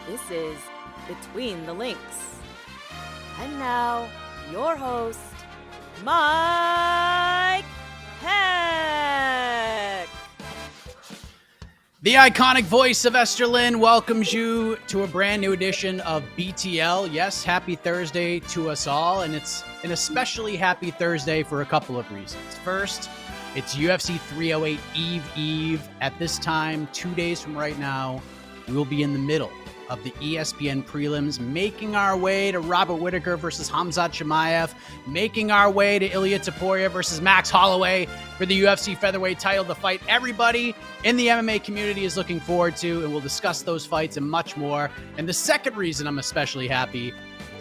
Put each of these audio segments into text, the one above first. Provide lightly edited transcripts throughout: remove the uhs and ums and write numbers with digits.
This is Between the Links. And now, your host, Mike Heck. The iconic voice of Esther Lynn welcomes you to a brand new edition of BTL. Yes, happy Thursday to us all, and it's an especially happy Thursday for a couple of reasons. First, it's UFC 308 Eve. At this time, 2 days from right now, we will be in the middle of the ESPN prelims, making our way to Robert Whittaker versus Khamzat Chimaev, making our way to Ilia Topuria versus Max Holloway for the UFC featherweight title, the fight everybody in the MMA community is looking forward to, and we'll discuss those fights and much more. And the second reason I'm especially happy is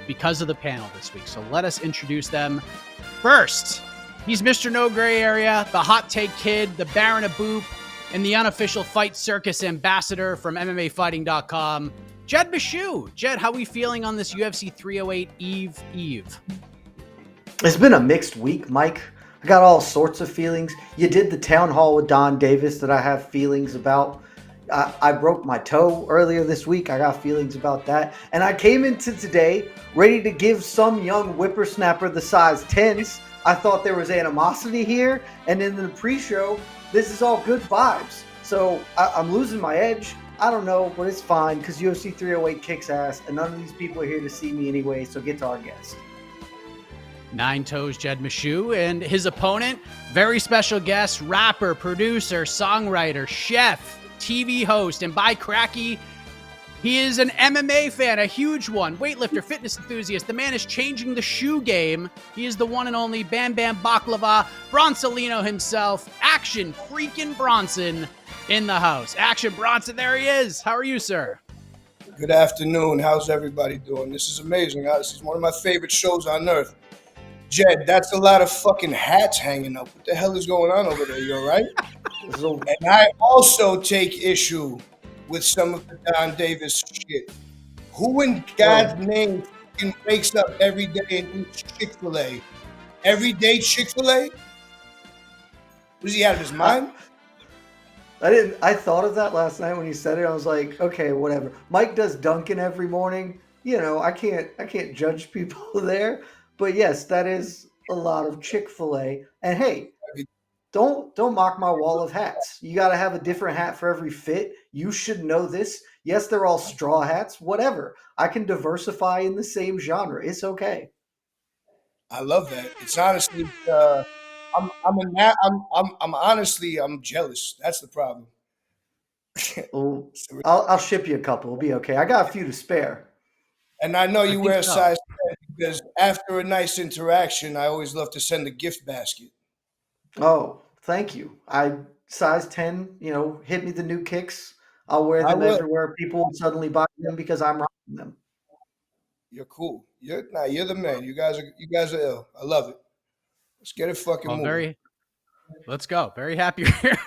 because of the panel this week. So let us introduce them. First, he's Mr. No Gray Area, the hot take kid, the Baron of Boop, and the unofficial Fight Circus ambassador from MMAfighting.com, Jed Meshew. Jed, how are we feeling on this UFC 308 Eve? It's been a mixed week, Mike. I got all sorts of feelings. You did the town hall with Don Davis that I have feelings about. I broke my toe earlier this week. I got feelings about that. And I came into today ready to give some young whippersnapper the size 10s. I thought there was animosity here. And in the pre-show, this is all good vibes. So I'm losing my edge. I don't know, but it's fine because UFC 308 kicks ass, and none of these people are here to see me anyway, so get to our guest. Nine Toes Jed Meshew, and his opponent, very special guest, rapper, producer, songwriter, chef, TV host, and by cracky, he is an MMA fan, a huge one, weightlifter, fitness enthusiast. The man is changing the shoe game. He is the one and only Bam Bam Baklava, Bronsolino himself, Action freaking Bronson in the house. Action Bronson, there he is. How are you, sir? Good afternoon. How's everybody doing? This is amazing. This is one of my favorite shows on earth. Jed, that's a lot of fucking hats hanging up. What the hell is going on over there? You all right? And I also take issue with some of the Don Davis shit. Who in God's name fucking wakes up every day and eats Chick-fil-A? Every day Chick-fil-A? Was he out of his mind? I thought of that last night when he said it. I was like, okay, whatever. Mike does Dunkin' every morning. You know, I can't judge people there. But yes, that is a lot of Chick-fil-A. And hey, don't mock my wall of hats. You got to have a different hat for every fit. You should know this. Yes, they're all straw hats. Whatever. I can diversify in the same genre. It's okay. I love that. It's honestly, I'm jealous. That's the problem. Well, I'll ship you a couple. It'll be okay. I got a few to spare. And I know you wear a so. size 10 because after a nice interaction, I always love to send a gift basket. Oh, thank you. I size 10, hit me the new kicks. I'll wear I them will. everywhere. People will suddenly buy them because I'm rocking them. You're cool. You're the man. You guys are ill. I love it. Let's get it fucking moving. Let's go. Very happy here.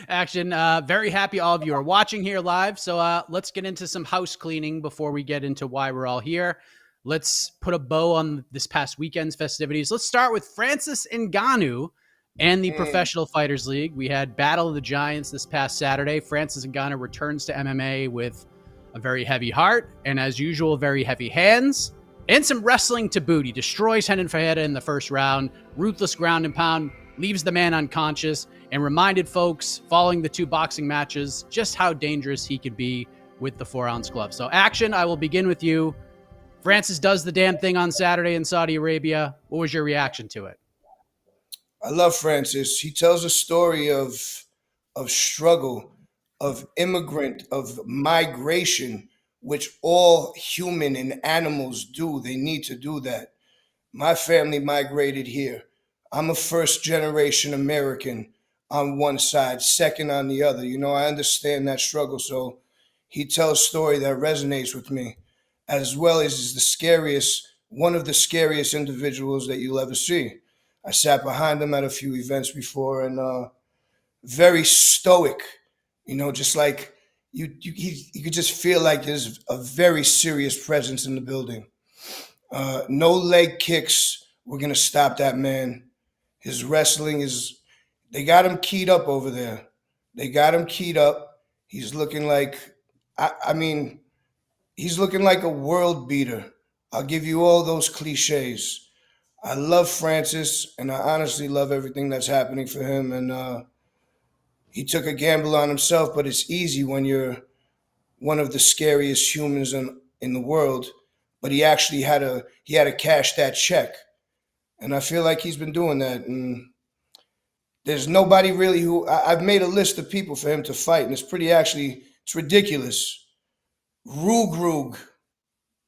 Action. Very happy all of you are watching here live. So let's get into some house cleaning before we get into why we're all here. Let's put a bow on this past weekend's festivities. Let's start with Francis Ngannou and the Professional Fighters League. We had Battle of the Giants this past Saturday. Francis Ngannou returns to MMA with a very heavy heart and, as usual, very heavy hands and some wrestling to boot. He destroys Renan Ferreira in the first round. Ruthless ground and pound. Leaves the man unconscious, and reminded folks following the two boxing matches just how dangerous he could be with the 4-ounce glove. So, Action, I will begin with you. Francis does the damn thing on Saturday in Saudi Arabia. What was your reaction to it? I love Francis. He tells a story of struggle, of immigrant, of migration, which all human and animals do. They need to do that. My family migrated here. I'm a first-generation American on one side, second on the other. I understand that struggle. So he tells a story that resonates with me, as well as is one of the scariest individuals that you'll ever see. I sat behind him at a few events before, and very stoic, just like you could just feel like there's a very serious presence in the building. No leg kicks were going to stop that man. His wrestling they got him keyed up over there. They got him keyed up. He's looking like, I mean, He's looking like a world beater. I'll give you all those cliches. I love Francis, and I honestly love everything that's happening for him. And he took a gamble on himself, but it's easy when you're one of the scariest humans in the world. But he had to cash that check, and I feel like he's been doing that. And there's nobody really I've made a list of people for him to fight, and it's ridiculous. Rugrug,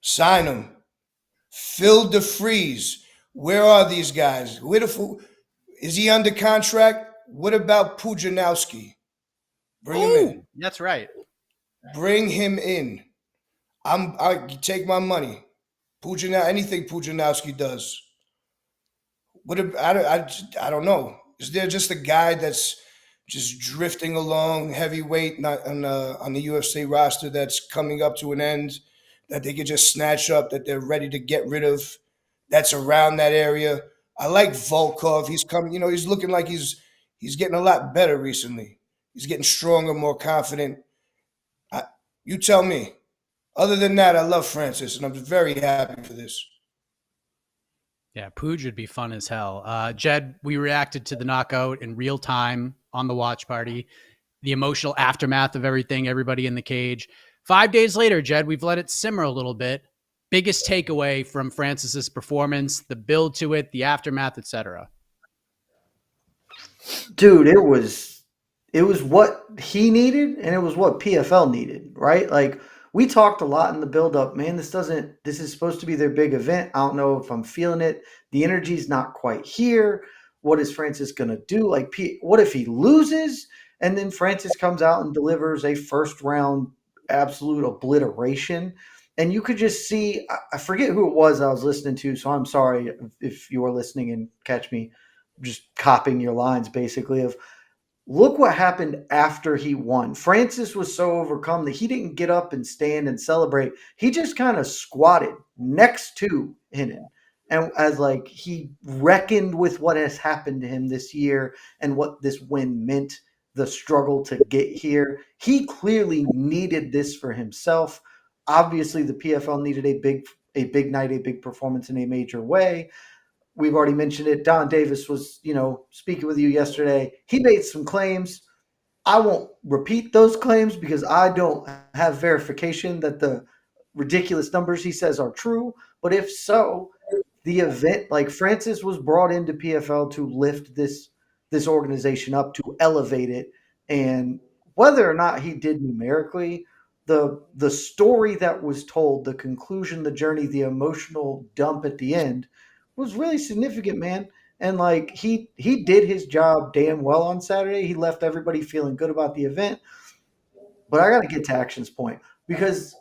sign him. Phil DeFreeze, where are these guys? Is he under contract? What about Pujanowski? Bring him in. That's right. Bring him in. I take my money. Anything Pujanowski does. I don't know. Is there just a guy that's just drifting along heavyweight not on the UFC roster that's coming up to an end that they could just snatch up, that they're ready to get rid of, that's around that area? I like Volkov. He's coming, he's looking like he's getting a lot better recently. He's getting stronger, more confident. You tell me. Other than that, I love Francis, and I'm very happy for this. Yeah, Pooj would be fun as hell. Jed, we reacted to the knockout in real time on the watch party, the emotional aftermath of everything, everybody in the cage. 5 days later, Jed, we've let it simmer a little bit. Biggest takeaway from Francis's performance, the build to it, the aftermath, etc. Dude, it was what he needed, and it was what PFL needed, right? Like, we talked a lot in the build-up, man. This is supposed to be their big event. I don't know if I'm feeling it. The energy's not quite here. What is Francis going to do? Like, what if he loses? And then Francis comes out and delivers a first-round absolute obliteration. And you could just see, I forget who it was I was listening to, so I'm sorry if you are listening and catch me just copying your lines, basically, of look what happened after he won. Francis was so overcome that he didn't get up and stand and celebrate. He just kind of squatted next to Henan. And as like he reckoned with what has happened to him this year and what this win meant, the struggle to get here. He clearly needed this for himself. Obviously, the PFL needed a big night, a big performance in a major way. We've already mentioned it. Don Davis was, speaking with you yesterday. He made some claims. I won't repeat those claims because I don't have verification that the ridiculous numbers he says are true. But if so, the event, like Francis was brought into PFL to lift this organization up, to elevate it. And whether or not he did numerically, the story that was told, the conclusion, the journey, the emotional dump at the end was really significant, man. And like he did his job damn well on Saturday. He left everybody feeling good about the event. But I got to get to Action's point because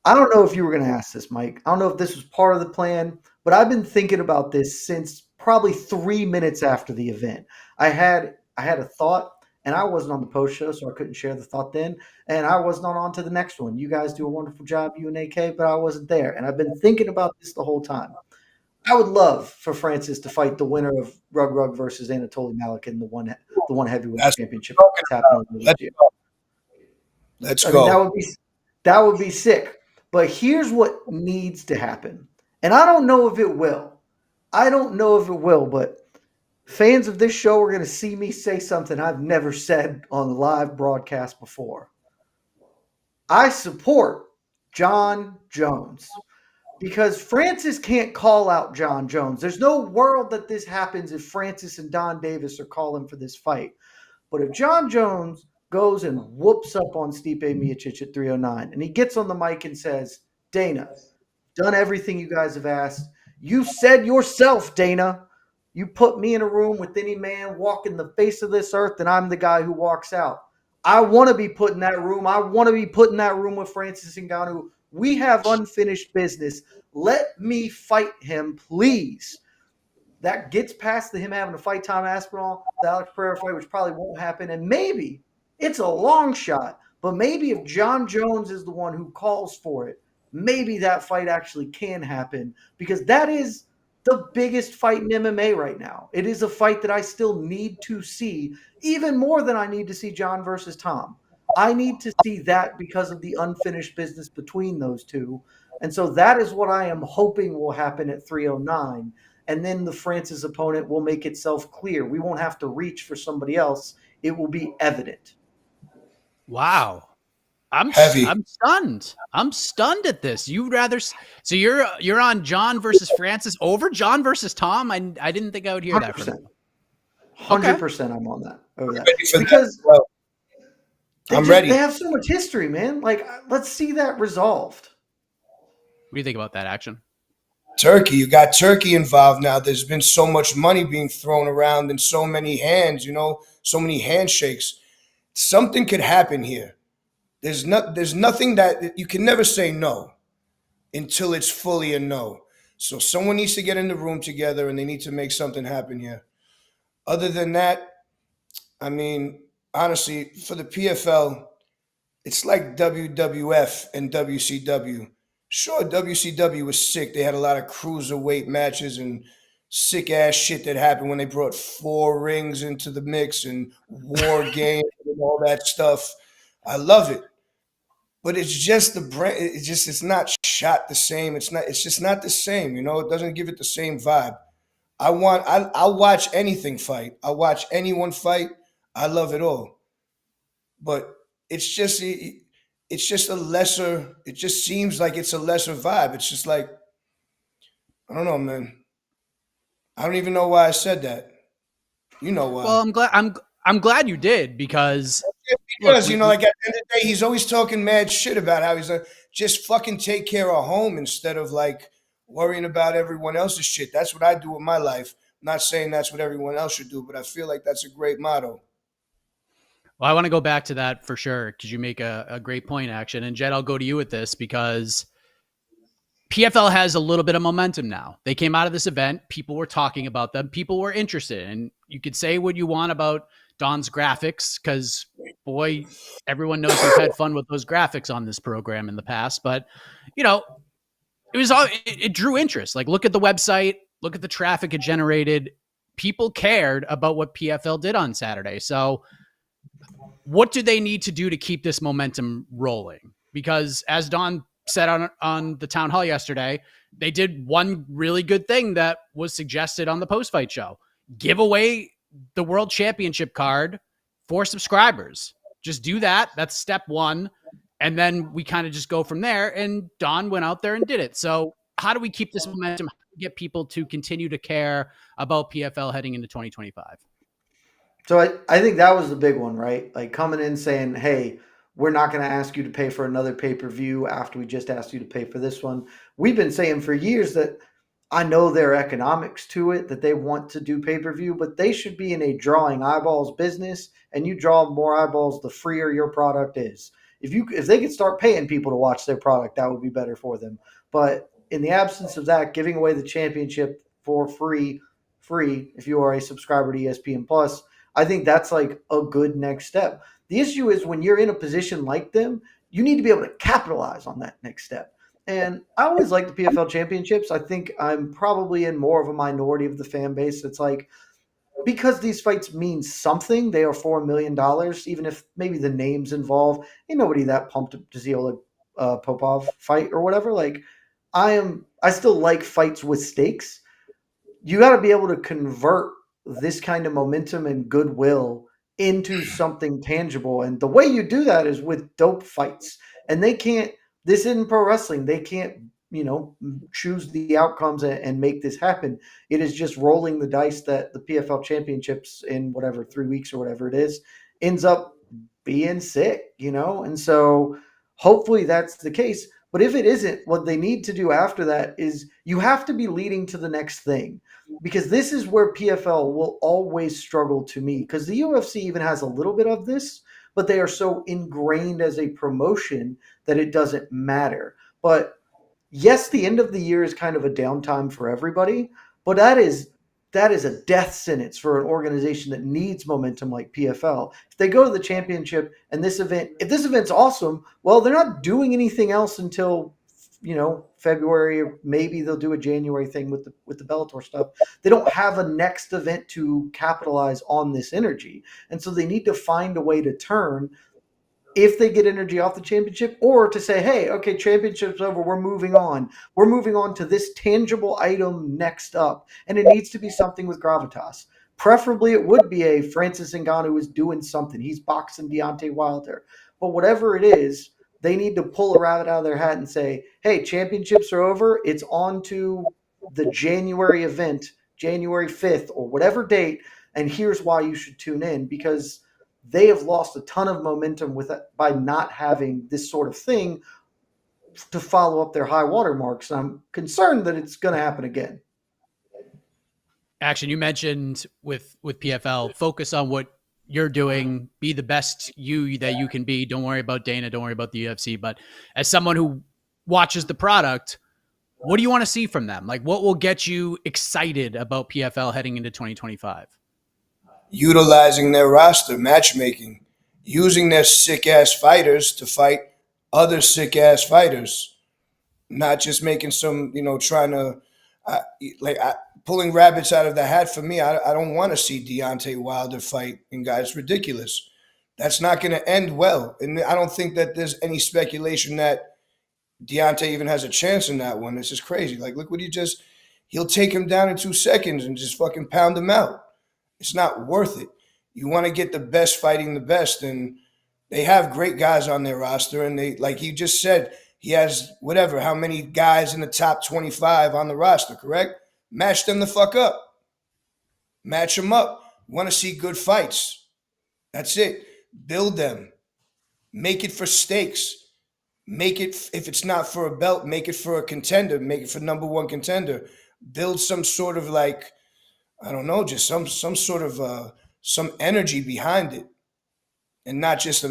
I don't know if you were going to ask this, Mike. I don't know if this was part of the plan, but I've been thinking about this since probably 3 minutes after the event. I had a thought, and I wasn't on the post show, so I couldn't share the thought then. And I wasn't on to the next one. You guys do a wonderful job, you and AK, but I wasn't there. And I've been thinking about this the whole time. I would love for Francis to fight the winner of Rug versus Anatoly Malik in the one heavyweight championship. Let's go. That would be sick. But here's what needs to happen. And I don't know if it will. But fans of this show are going to see me say something I've never said on live broadcast before. I support John Jones. Because Francis can't call out John Jones. There's no world that this happens if Francis and Don Davis are calling for this fight. But if John Jones goes and whoops up on Stipe Miocic at 309, and he gets on the mic and says, Dana, done everything you guys have asked. You said yourself, Dana, you put me in a room with any man walking the face of this earth, and I'm the guy who walks out. I want to be put in that room. I want to be put in that room with Francis Ngannou. We have unfinished business. Let me fight him, please. That gets past him having to fight Tom Aspinall, the Alex Pereira fight, which probably won't happen. And maybe, it's a long shot, but maybe if John Jones is the one who calls for it, maybe that fight actually can happen because that is the biggest fight in MMA right now. It is a fight that I still need to see, even more than I need to see John versus Tom. I need to see that because of the unfinished business between those two. And so that is what I am hoping will happen at 309. And then the Francis opponent will make itself clear. We won't have to reach for somebody else. It will be evident. Wow. I'm Heavy. stunned. I'm stunned at this. You'd rather so you're on John versus Francis over John versus Tom? I didn't think I would hear that from 100%. you. 100% I'm on that over that. Ready for Because that? Well, I'm ready. they have so much history, man. Like, let's see that resolved. What do you think about that, Action? Turkey, you got Turkey involved now. There's been so much money being thrown around and so many hands, so many handshakes. Something could happen here. There's nothing that you can never say no until it's fully a no. So someone needs to get in the room together and they need to make something happen here. Other than that, I mean, honestly, for the PFL, it's like WWF and WCW. Sure, WCW was sick. They had a lot of cruiserweight matches and sick ass shit that happened when they brought 4 rings into the mix and war games and all that stuff. I love it. But it's just the brand. It's not shot the same. It's just not the same. It doesn't give it the same vibe. I'll watch anything fight. I'll watch anyone fight. I love it all. But it's just a lesser. It just seems like it's a lesser vibe. It's just like, I don't know, man. I don't even know why I said that. You know why? Well, I'm glad you did because Because, like at the end of the day, he's always talking mad shit about how he's like, just fucking take care of home instead of like worrying about everyone else's shit. That's what I do with my life. I'm not saying that's what everyone else should do, but I feel like that's a great motto. Well, I want to go back to that for sure because you make a great point, Action. And Jed, I'll go to you with this because PFL has a little bit of momentum now. They came out of this event. People were talking about them. People were interested. And you could say what you want about Don's graphics because, boy, everyone knows we've had fun with those graphics on this program in the past. But, it drew interest. Like, look at the website. Look at the traffic it generated. People cared about what PFL did on Saturday. So what do they need to do to keep this momentum rolling? Because as Don said on the town hall yesterday, they did one really good thing that was suggested on the post-fight show. Give away the world championship card for subscribers. Just do that. That's step one. And then we kind of just go from there. And Don went out there and did it. So how do we keep this momentum? How do we get people to continue to care about PFL heading into 2025? So I think that was the big one, right? Like coming in saying, hey, we're not going to ask you to pay for another pay-per-view after we just asked you to pay for this one. We've been saying for years that I know there are economics to it, that they want to do pay-per-view, but they should be in a drawing eyeballs business, and you draw more eyeballs, the freer your product is. If they could start paying people to watch their product, that would be better for them. But in the absence of that, giving away the championship for free, if you are a subscriber to ESPN Plus, I think that's like a good next step. The issue is when you're in a position like them, you need to be able to capitalize on that next step. And I always like the PFL championships. I think I'm probably in more of a minority of the fan base. It's like, because these fights mean something, they are $4 million, even if maybe the names involved. Ain't nobody that pumped to see a Popov fight or whatever. Like, I still like fights with stakes. You got to be able to convert this kind of momentum and goodwill into something tangible. And the way you do that is with dope fights. And this isn't pro wrestling. They can't, choose the outcomes and make this happen. It is just rolling the dice that the PFL championships in whatever 3 weeks or whatever it is ends up being sick, And so hopefully that's the case. But if it isn't, what they need to do after that is you have to be leading to the next thing. Because this is where PFL will always struggle to me. Because the UFC even has a little bit of this, but they are so ingrained as a promotion that it doesn't matter. But yes, the end of the year is kind of a downtime for everybody, but that is a death sentence for an organization that needs momentum like PFL. If they go to the championship and if this event's awesome, well, they're not doing anything else until February, or maybe they'll do a January thing with the Bellator stuff. They don't have a next event to capitalize on this energy. And so they need to find a way to turn if they get energy off the championship, or to say, hey, okay, championship's over, we're moving on. We're moving on to this tangible item next up. And it needs to be something with gravitas. Preferably it would be a Francis Ngannou is doing something. He's boxing Deontay Wilder. But whatever it is, they need to pull a rabbit out of their hat and say, hey, championships are over. It's on to the January event, January 5th or whatever date. And here's why you should tune in, because they have lost a ton of momentum with it by not having this sort of thing to follow up their high water marks. And I'm concerned that it's going to happen again. Action, you mentioned with PFL, focus on what you're doing, be the best you that you can be. Don't worry about Dana. Don't worry about the UFC. But as someone who watches the product, what do you want to see from them? Like, what will get you excited about PFL heading into 2025? Utilizing their roster, matchmaking, using their sick-ass fighters to fight other sick-ass fighters, not just making some, trying to, pulling rabbits out of the hat. For me, I don't want to see Deontay Wilder fight and guys. It's ridiculous. That's not going to end well. And I don't think that there's any speculation that Deontay even has a chance in that one. This is crazy. Like, look what he'll take him down in 2 seconds and just fucking pound him out. It's not worth it. You want to get the best fighting the best, and they have great guys on their roster. And they, like he just said, he has how many guys in the top 25 on the roster, correct? Match them the fuck up. Match them up. Want to see good fights. That's it. Build them. Make it for stakes. Make it, if it's not for a belt, make it for a contender. Make it for number one contender. Build some sort of I don't know, just some sort of some energy behind it, and not just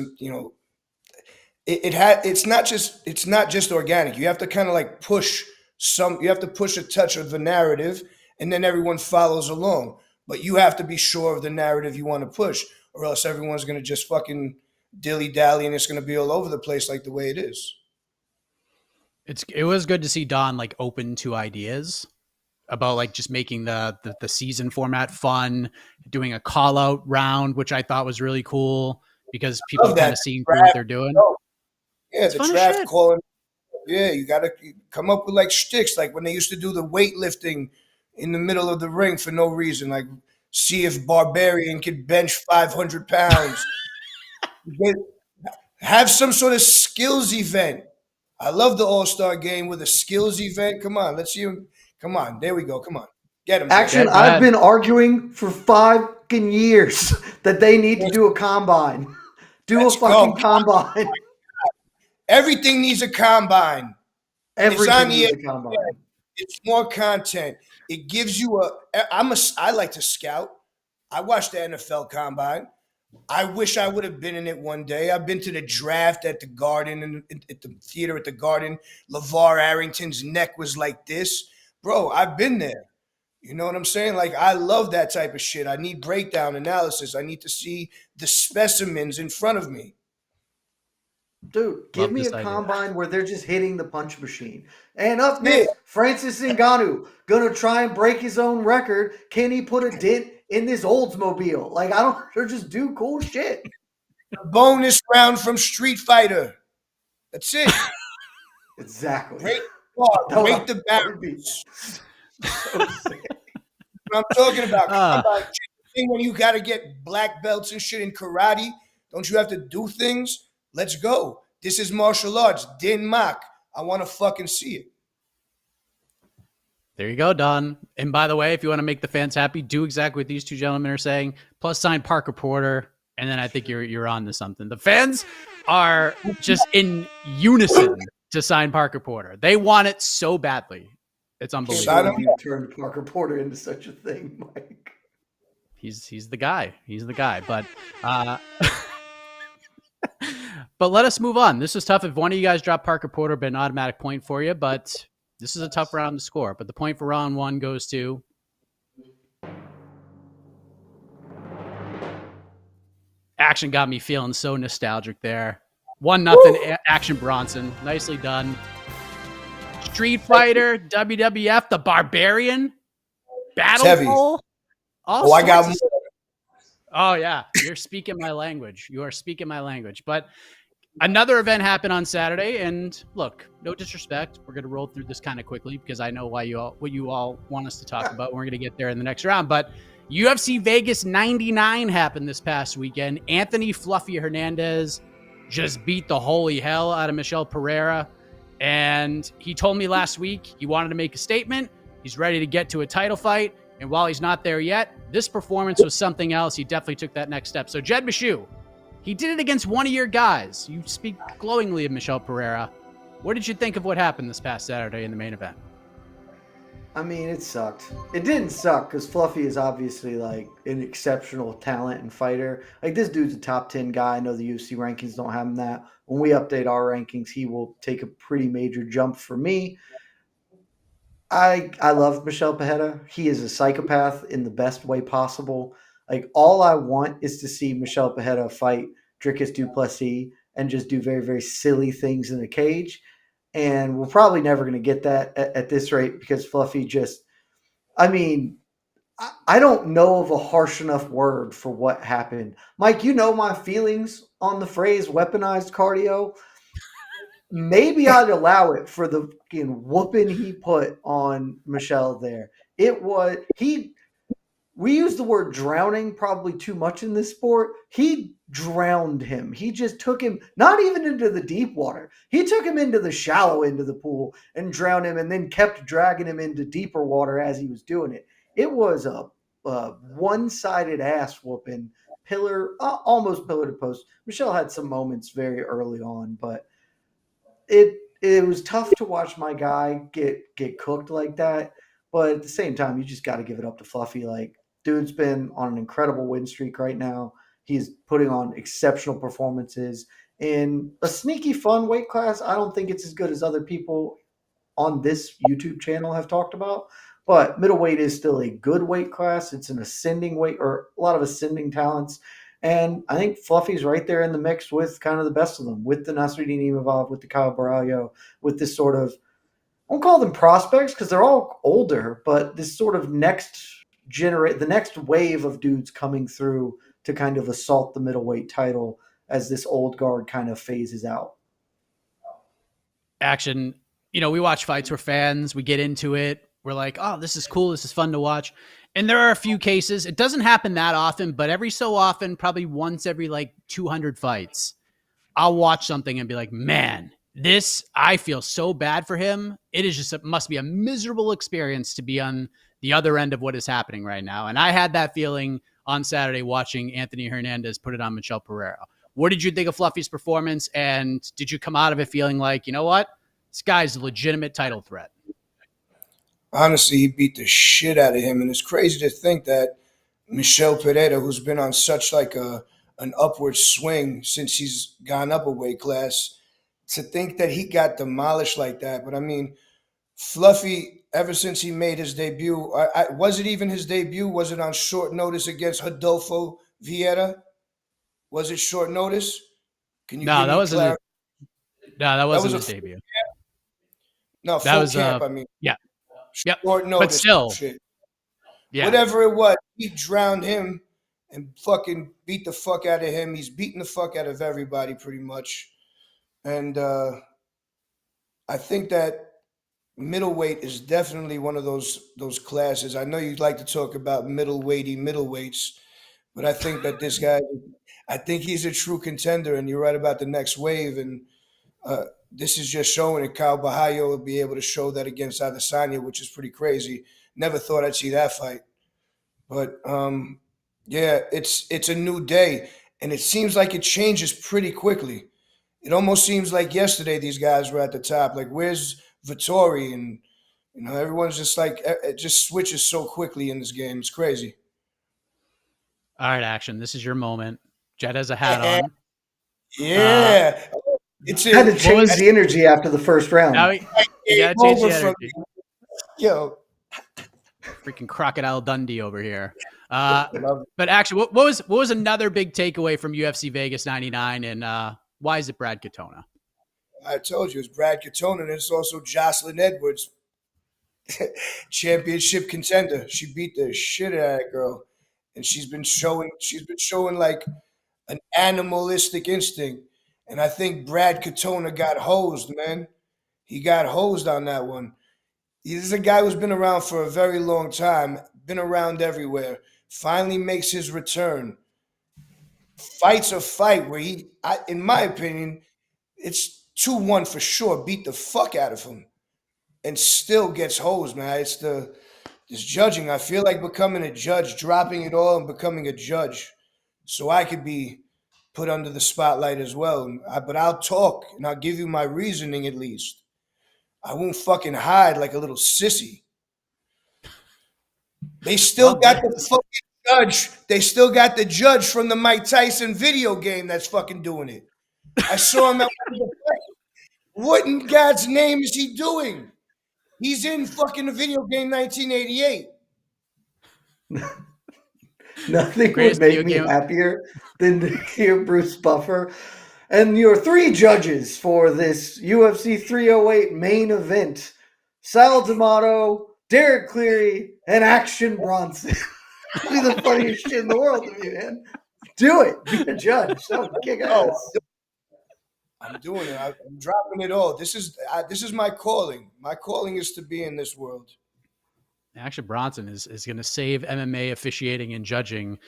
it's not just organic. You have to kind of push you have to push a touch of the narrative, and then everyone follows along. But you have to be sure of the narrative you want to push, or else everyone's going to just fucking dilly-dally, and it's going to be all over the place like the way it is. It was good to see Don open to ideas about just making the season format fun, doing a call out round, which I thought was really cool because people kind of seeing what they're doing. Yeah, the draft calling. Yeah, you got to come up with shticks, like when they used to do the weightlifting in the middle of the ring for no reason, see if Barbarian could bench 500 pounds. Have some sort of skills event. I love the All-Star game with a skills event. Come on, let's see him. Come on, there we go. Come on, get him. Action. I've been arguing for 5 years that they need to do a combine. Let's a combine. Everything needs a combine. Everything needs a combine. It's more content. It gives you I like to scout. I watched the NFL combine. I wish I would have been in it one day. I've been to the draft at the Garden and at the theater at the Garden. LeVar Arrington's neck was like this. Bro, I've been there. You know what I'm saying? I love that type of shit. I need breakdown analysis. I need to see the specimens in front of me. Dude, give me a combine where they're just hitting the punch machine. And up next, Francis Ngannou gonna try and break his own record. Can he put a dent in this Oldsmobile? Or just do cool shit. A bonus round from Street Fighter. That's it. Exactly. Break the barriers. So sick. What I'm talking about. When you got to get black belts and shit in karate, don't you have to do things? Let's go. This is martial arts. Din Mak. I want to fucking see it. There you go, Don. And by the way, if you want to make the fans happy, do exactly what these two gentlemen are saying. Plus sign Parker Porter, and then I think you're on to something. The fans are just in unison to sign Parker Porter. They want it so badly. It's unbelievable. You turned Parker Porter into such a thing, Mike. He's the guy. He's the guy. But but let us move on. This is tough. If one of you guys drop Parker Porter, it'd be an automatic point for you. But this is a tough round to score. But the point for round one goes to Action. Got me feeling so nostalgic there. 1-0 Action Bronson. Nicely done. Street Fighter, WWF, the Barbarian, Battle. I got more. Oh, yeah. You're speaking my language. You are speaking my language. But Another event happened on Saturday, and look, no disrespect, we're going to roll through this kind of quickly because I know what you all want us to talk about. We're going to get there in the next round, but UFC Vegas 99 happened this past weekend. Anthony Fluffy Hernandez just beat the holy hell out of Michel Pereira, and he told me last week he wanted to make a statement. He's ready to get to a title fight, and while he's not there yet, this performance was something else. He definitely took that next step. So Jed Meshew, he did it against one of your guys. You speak glowingly of Michel Pereira. What did you think of what happened this past Saturday in the main event? I mean, it sucked. It didn't suck because Fluffy is obviously like an exceptional talent and fighter. Like this dude's a top 10 guy. I know the UFC rankings don't have him that. When we update our rankings, he will take a pretty major jump for me. I love Michel Pereira. He is a psychopath in the best way possible. Like all I want is to see Michel Pereira fight Dricus du Plessis and just do very, very silly things in the cage. And we're probably never going to get that at this rate because Fluffy just, I mean, I don't know of a harsh enough word for what happened. Mike, you know my feelings on the phrase weaponized cardio. Maybe I'd allow it for the fucking whooping he put on Michel there. We use the word drowning probably too much in this sport. He drowned him. He just took him not even into the deep water. He took him into the shallow end of the pool and drowned him and then kept dragging him into deeper water as he was doing it. It was a one-sided ass whooping, almost pillar to post. Michel had some moments very early on, but it was tough to watch my guy get cooked like that. But at the same time, you just got to give it up to Fluffy. Like, dude's been on an incredible win streak right now. He's putting on exceptional performances in a sneaky fun weight class. I don't think it's as good as other people on this YouTube channel have talked about, but middleweight is still a good weight class. It's an ascending weight or a lot of ascending talents. And I think Fluffy's right there in the mix with kind of the best of them, with the Nasruddin Imavov, with the Kyle Baralho, with this sort of, I won't call them prospects because they're all older, but this sort of the next wave of dudes coming through to kind of assault the middleweight title as this old guard kind of phases out. Action, we watch fights, we're fans, we get into it. We're like, oh, this is cool. This is fun to watch. And there are a few cases. It doesn't happen that often, but every so often, probably once every like 200 fights, I'll watch something and be like, man, I feel so bad for him. It must be a miserable experience to be on the other end of what is happening right now. And I had that feeling on Saturday watching Anthony Hernandez put it on Michel Pereira. What did you think of Fluffy's performance? And did you come out of it feeling like, you know what? This guy's a legitimate title threat? Honestly, he beat the shit out of him. And it's crazy to think that Michel Pereira, who's been on such like an upward swing since he's gone up a weight class, to think that he got demolished like that. But I mean, Fluffy, ever since he made his debut, was it even his debut? Was it on short notice against Rodolfo Vieira? Was it short notice? Can you? No, that wasn't. That wasn't his debut. No, full camp. Yeah. Short notice. But still, shit. Yeah. Whatever it was, he drowned him and fucking beat the fuck out of him. He's beating the fuck out of everybody pretty much. And I think that middleweight is definitely one of those classes. I know you'd like to talk about middleweights, but I think that this guy, I think he's a true contender, and you're right about the next wave. And this is just showing it. Kyle Baralho will be able to show that against Adesanya, which is pretty crazy. Never thought I'd see that fight. But yeah, it's a new day, and it seems like it changes pretty quickly. It almost seems like yesterday these guys were at the top. Like, where's Vittori? And everyone's just like, it just switches so quickly in this game. It's crazy. All right, Action. This is your moment. Jed has a hat on. Yeah. Had to change the energy after the first round. Now you gotta change the energy. Yo. Freaking Crocodile Dundee over here. But actually, what was another big takeaway from UFC Vegas 99, and why is it Brad Katona? I told you it's Brad Katona, and it's also Jocelyn Edwards, championship contender. She beat the shit out of that girl, and she's been showing like an animalistic instinct. And I think Brad Katona got hosed, man. He got hosed on that one. This is a guy who's been around for a very long time, been around everywhere, finally makes his return, fights a fight where in my opinion, it's 2-1 for sure, beat the fuck out of him, and still gets hosed, man. It's this judging. I feel like becoming a judge, dropping it all and becoming a judge so I could be put under the spotlight as well. But I'll talk and I'll give you my reasoning at least. I won't fucking hide like a little sissy. They still got the fucking judge. They still got the judge from the Mike Tyson video game that's fucking doing it. I saw him at the fight. What in God's name is he doing? He's in fucking the video game 1988. Nothing would make me happier than to hear Bruce Buffer. And your 3 judges for this UFC 308 main event: Sal D'Amato, Derek Cleary, and Action Bronson. That'd be the funniest shit in the world to me, man. Do it. Be a judge. So kick ass. I'm doing it. I'm dropping it all. This is my calling. My calling is to be in this world. Action Bronson is going to save MMA officiating and judging.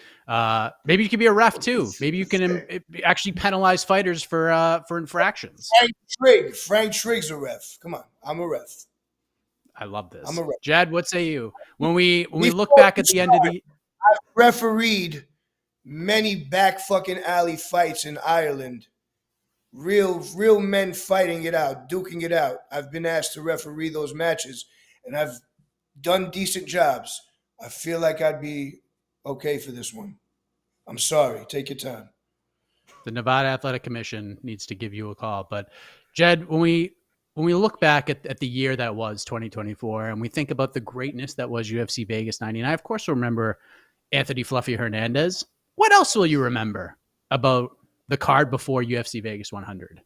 Maybe you could be a ref too. Maybe you can actually penalize fighters for infractions. Frank Trigg's a ref. Come on, I'm a ref. I love this. I'm a ref. Jed, what say you? When we look back at the end of the, I've refereed many back fucking alley fights in Ireland. Real men fighting it out, duking it out. I've been asked to referee those matches, and I've done decent jobs. I feel like I'd be okay for this one. I'm sorry. Take your time. The Nevada Athletic Commission needs to give you a call. But Jed, when we look back at the year that was 2024, and we think about the greatness that was UFC Vegas 99, of course, we'll remember Anthony Fluffy Hernandez. What else will you remember about the card before UFC Vegas 100?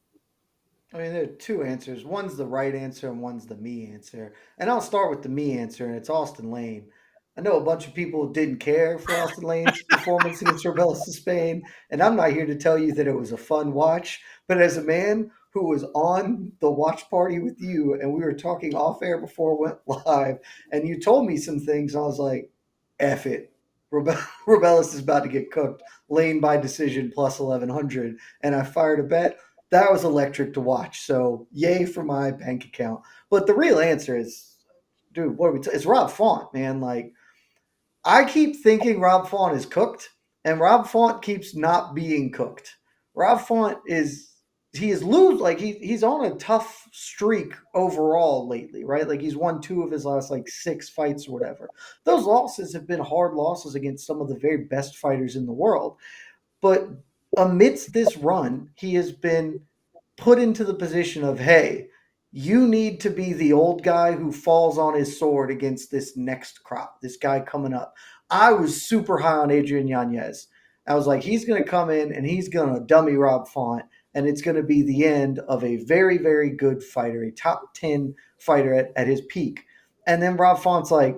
I mean, there are 2 answers. One's the right answer and one's the me answer. And I'll start with the me answer, and it's Austin Lane. I know a bunch of people didn't care for Austin Lane's performance against Rebellis of Spain, and I'm not here to tell you that it was a fun watch. But as a man who was on the watch party with you, and we were talking off air before it went live, and you told me some things, and I was like, F it. Rebellis is about to get cooked. Lane by decision plus 1,100, and I fired a bet. That was electric to watch. So yay for my bank account. But the real answer is, dude, what are we? It's Rob Font, man. Like, I keep thinking Rob Font is cooked, and Rob Font keeps not being cooked. Rob Font he's on a tough streak overall lately, right? Like, he's won 2 of his last 6 fights or whatever. Those losses have been hard losses against some of the very best fighters in the world. But amidst this run, he has been put into the position of, hey, you need to be the old guy who falls on his sword against this next crop, this guy coming up. I was super high on Adrian Yanez. I was like, he's going to come in and he's going to dummy Rob Font, and it's going to be the end of a very, very good fighter, a top 10 fighter at his peak. And then Rob Font's like,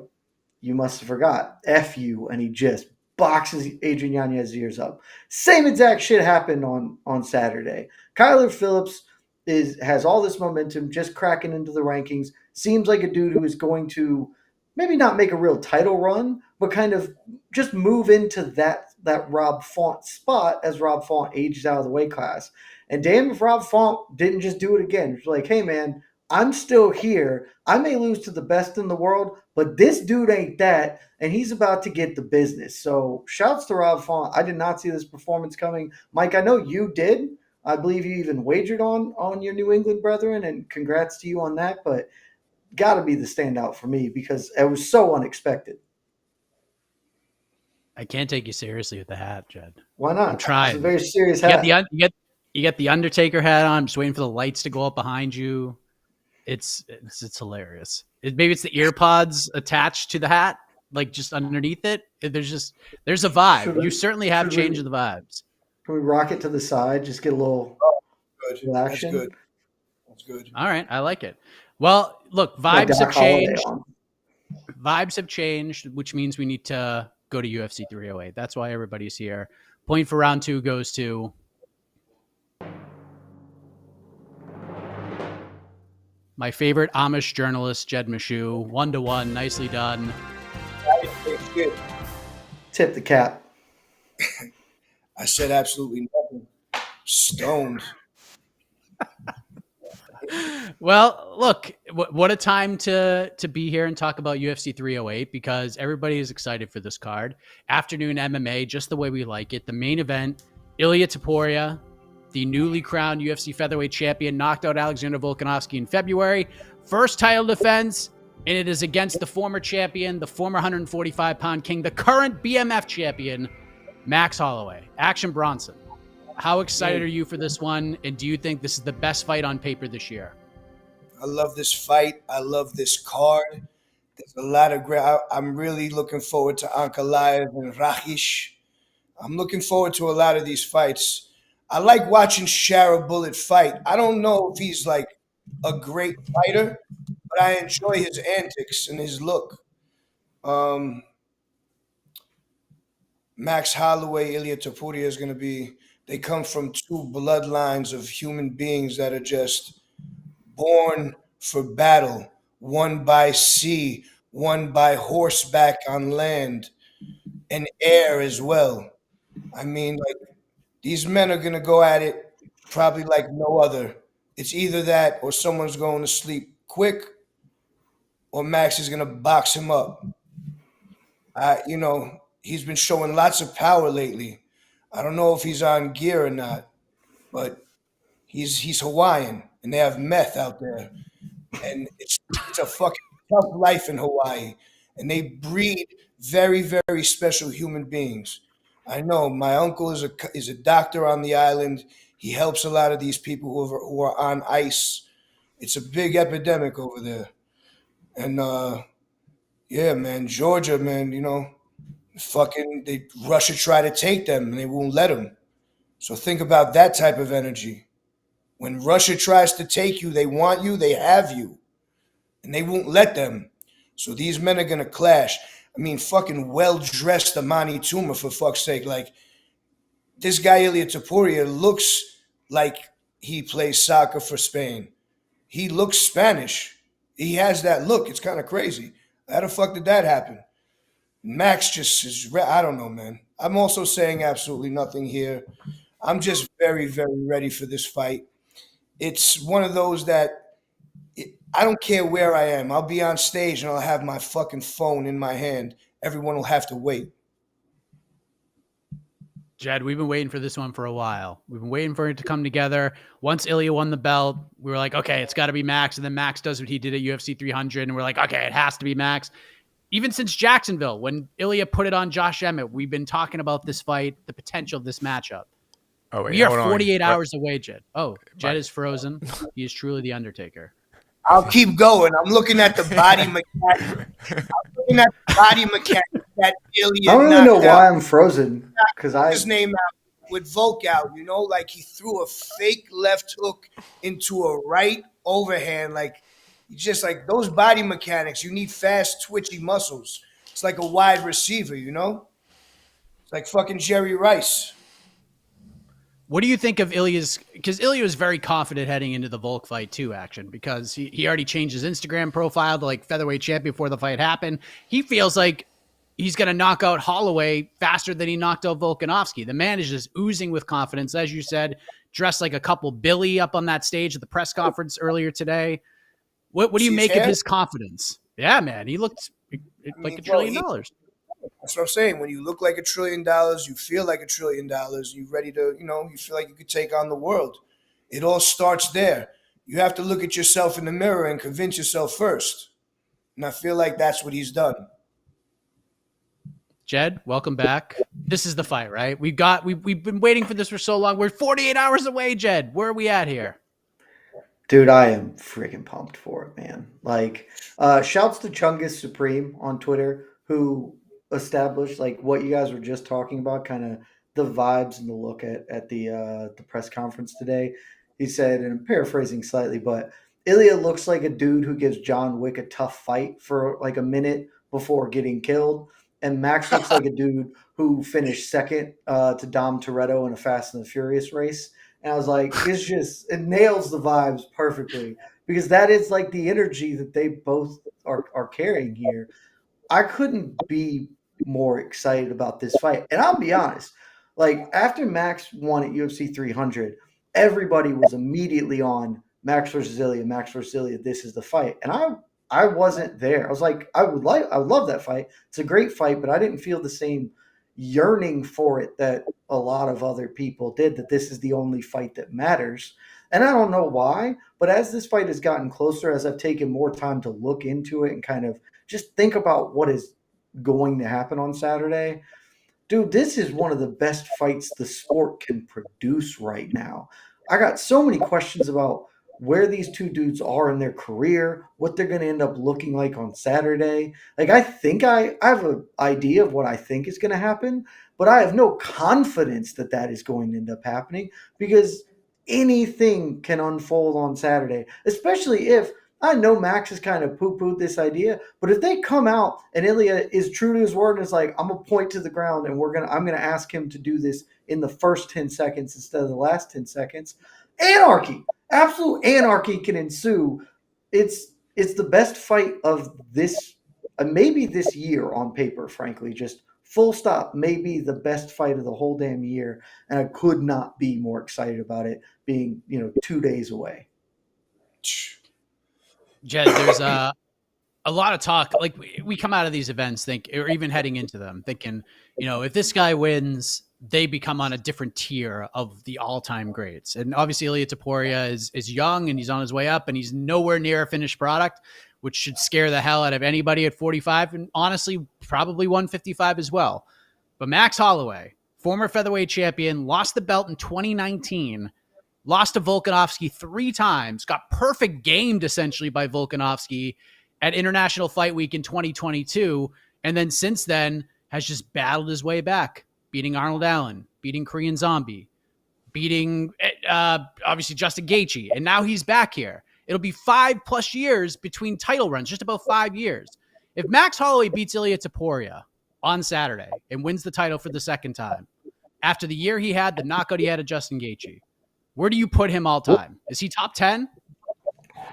you must have forgot, F you, and he just boxes Adrian Yanez's ears up. Same exact shit happened on Saturday. Kyler Phillips has all this momentum, just cracking into the rankings. Seems like a dude who is going to maybe not make a real title run, but kind of just move into that Rob Font spot as Rob Font ages out of the weight class. And damn if Rob Font didn't just do it again. It's like, hey, man, I'm still here. I may lose to the best in the world, but this dude ain't that, and he's about to get the business. So shouts to Rob Font. I did not see this performance coming. Mike, I know you did. I believe you even wagered on your New England brethren, and congrats to you on that. But got to be the standout for me because it was so unexpected. I can't take you seriously with the hat, Jed. Why not? I'm trying. It's a very serious hat. You get the Undertaker hat on. I'm just waiting for the lights to go up behind you. It's hilarious. Maybe it's the ear pods attached to the hat, like just underneath it. There's a vibe. You certainly have changed the vibes. Can we rock it to the side? Just get a little action. That's good. All right, I like it. Well, look, vibes have changed. Vibes have changed, which means we need to go to UFC 308. That's why everybody's here. Point for round 2 goes to My favorite Amish journalist, Jed Meshew. 1-1, nicely done. Tip the cap. I said absolutely nothing. Stoned. Well, look, what a time to be here and talk about UFC 308 because everybody is excited for this card. Afternoon MMA, just the way we like it. The main event, Ilia Topuria, the newly crowned UFC featherweight champion, knocked out Alexander Volkanovski in February. First title defense, and it is against the former champion, the former 145-pound king, the current BMF champion, Max Holloway. Action Bronson. How excited are you for this one? And do you think this is the best fight on paper this year? I love this fight. I love this card. There's a lot of great. I'm really looking forward to Ankalaev and Rakic. I'm looking forward to a lot of these fights. I like watching Shara Bullet fight. I don't know if he's like a great fighter, but I enjoy his antics and his look. Max Holloway, Ilia Topuria is going to be. They come from two bloodlines of human beings that are just born for battle, one by sea, one by horseback on land, and air as well. I mean, like, these men are going to go at it probably like no other. It's either that or someone's going to sleep quick or Max is going to box him up. He's been showing lots of power lately. I don't know if he's on gear or not, but he's Hawaiian and they have meth out there. And it's a fucking tough life in Hawaii. And they breed very, very special human beings. I know my uncle is a doctor on the island. He helps a lot of these people who are on ice. It's a big epidemic over there. And yeah, man, Georgia, man, Russia try to take them and they won't let them. So think about that type of energy. When Russia tries to take you, they want you, they have you, and they won't let them. So these men are gonna clash. I mean, fucking well-dressed Amani Tuma, for fuck's sake. Like, this guy Ilia Topuria looks like he plays soccer for Spain. He looks Spanish. He has that look. It's kind of crazy. How the fuck did that happen? Max just is, I don't know, man. I'm also saying absolutely nothing here. I'm just very, very ready for this fight. It's one of those that I don't care where I am. I'll be on stage and I'll have my fucking phone in my hand. Everyone will have to wait. Jed, we've been waiting for this one for a while. We've been waiting for it to come together. Once Ilia won the belt, we were like, okay, it's got to be Max. And then Max does what he did at UFC 300. And we're like, okay, it has to be Max. Even since Jacksonville, when Ilia put it on Josh Emmett, we've been talking about this fight, the potential of this matchup. Oh, wait, we are 48 hours away, Jed. Oh, Jed is frozen. He is truly the Undertaker. I'll keep going. I'm looking at the body mechanics. That Ilia. I don't really know why I'm frozen. Because his name out with Volk out, like he threw a fake left hook into a right overhand. Like, just like those body mechanics, you need fast, twitchy muscles. It's like a wide receiver, It's like fucking Jerry Rice. What do you think of Ilia's? Because Ilia was very confident heading into the Volk fight too, Action, because he already changed his Instagram profile to like featherweight champion before the fight happened. He feels like he's going to knock out Holloway faster than he knocked out Volkanovski. The man is just oozing with confidence, as you said, dressed like a couple Billy up on that stage at the press conference earlier today. What do you make of his confidence? Yeah, man, he looked like $1 trillion. That's what I'm saying. When you look like $1 trillion, you feel like $1 trillion. You're ready to, you feel like you could take on the world. It all starts there. You have to look at yourself in the mirror and convince yourself first. And I feel like that's what he's done. Jed, welcome back. This is the fight, right? We've been waiting for this for so long. We're 48 hours away, Jed. Where are we at here? Dude, I am freaking pumped for it, man. Like, shouts to Chungus Supreme on Twitter, who established like what you guys were just talking about, kind of the vibes and the look at the press conference today. He said, and I'm paraphrasing slightly, but Ilia looks like a dude who gives John Wick a tough fight for like a minute before getting killed. And Max looks like a dude who finished second to Dom Toretto in a Fast and the Furious race. And I was like, it nails the vibes perfectly. because that is like the energy that they both are carrying here. I couldn't be more excited about this fight. And I'll be honest, like after Max won at UFC 300, everybody was immediately on Max versus Ilia, Max versus Ilia. This is the fight, and I wasn't there. I was like, I would love that fight. It's a great fight, but I didn't feel the same yearning for it that a lot of other people did. That this is the only fight that matters, and I don't know why. But as this fight has gotten closer, as I've taken more time to look into it and kind of just think about what is going to happen on Saturday. Dude, this is one of the best fights the sport can produce right now. I got so many questions about where these two dudes are in their career, what they're going to end up looking like on Saturday. Like, I think I have an idea of what I think is going to happen, but I have no confidence that that is going to end up happening because anything can unfold on Saturday, especially if I know Max has kind of poo-pooed this idea, but if they come out and Ilia is true to his word and is like, I'm gonna point to the ground and I'm gonna ask him to do this in the first 10 seconds instead of the last 10 seconds, anarchy, absolute anarchy can ensue. It's the best fight of this, maybe this year on paper, frankly, just full stop, maybe the best fight of the whole damn year, and I could not be more excited about it being 2 days away. Jed, there's a lot of talk. Like we come out of these events or even heading into them thinking, if this guy wins, they become on a different tier of the all-time greats. And obviously Ilia Topuria is young and he's on his way up and he's nowhere near a finished product, which should scare the hell out of anybody at 45 and honestly probably 155 as well. But Max Holloway, former featherweight champion, lost the belt in 2019, lost to Volkanovski 3 times, got perfect gamed essentially by Volkanovski at International Fight Week in 2022. And then since then has just battled his way back, beating Arnold Allen, beating Korean Zombie, beating obviously Justin Gaethje. And now he's back here. It'll be 5+ years between title runs, just about 5 years. If Max Holloway beats Ilia Topuria on Saturday and wins the title for the second time, after the year he had, the knockout he had at Justin Gaethje, where do you put him all time? Is he top 10?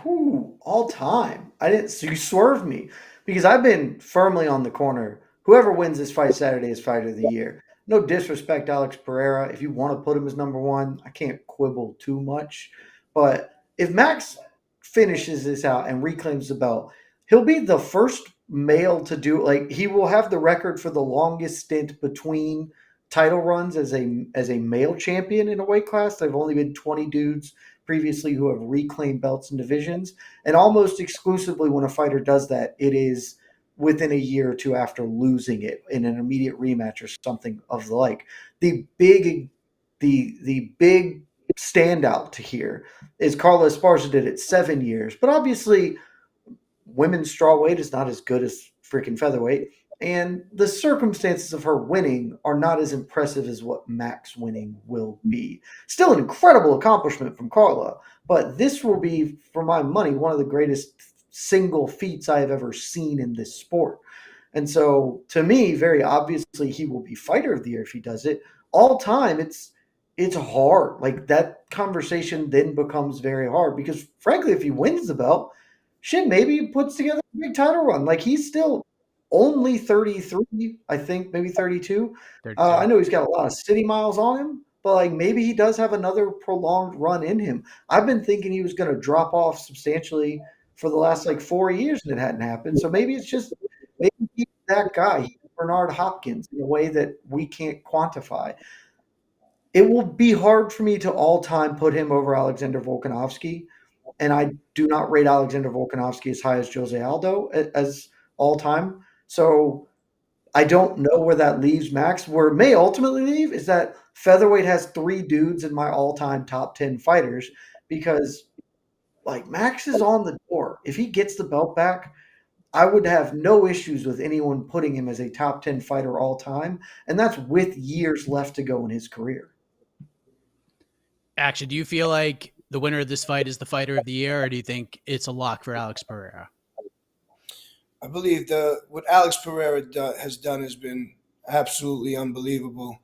All time. You swerved me because I've been firmly on the corner. Whoever wins this fight Saturday is fighter of the year. No disrespect, Alex Pereira. If you want to put him as number 1, I can't quibble too much. But if Max finishes this out and reclaims the belt, he'll be the first male to do, like, he will have the record for the longest stint between title runs as a male champion in a weight class. There've only been 20 dudes previously who have reclaimed belts and divisions, and almost exclusively when a fighter does that, it is within a year or two after losing it in an immediate rematch or something of the like. The big standout to here is Carla Esparza did it 7 years, but obviously women's strawweight is not as good as freaking featherweight. And the circumstances of her winning are not as impressive as what Max winning will be. Still an incredible accomplishment from Carla, but this will be, for my money, one of the greatest single feats I have ever seen in this sport. And so, to me, very obviously, he will be fighter of the year if he does it. All time, it's hard. Like, that conversation then becomes very hard because, frankly, if he wins the belt, shit, maybe he puts together a big title run. Like, he's still only 33, I think, maybe 32. I know he's got a lot of city miles on him, but like maybe he does have another prolonged run in him. I've been thinking he was going to drop off substantially for the last like 4 years and it hadn't happened. So maybe it's just maybe he's that guy, he's Bernard Hopkins, in a way that we can't quantify. It will be hard for me to all time put him over Alexander Volkanovski, and I do not rate Alexander Volkanovski as high as Jose Aldo as all time. So I don't know where that leaves Max. Where it may ultimately leave is that featherweight has 3 dudes in my all-time top 10 fighters because, like, Max is on the door. If he gets the belt back, I would have no issues with anyone putting him as a top 10 fighter all time, and that's with years left to go in his career. Action, do you feel like the winner of this fight is the fighter of the year, or do you think it's a lock for Alex Pereira? I believe what Alex Pereira has done has been absolutely unbelievable.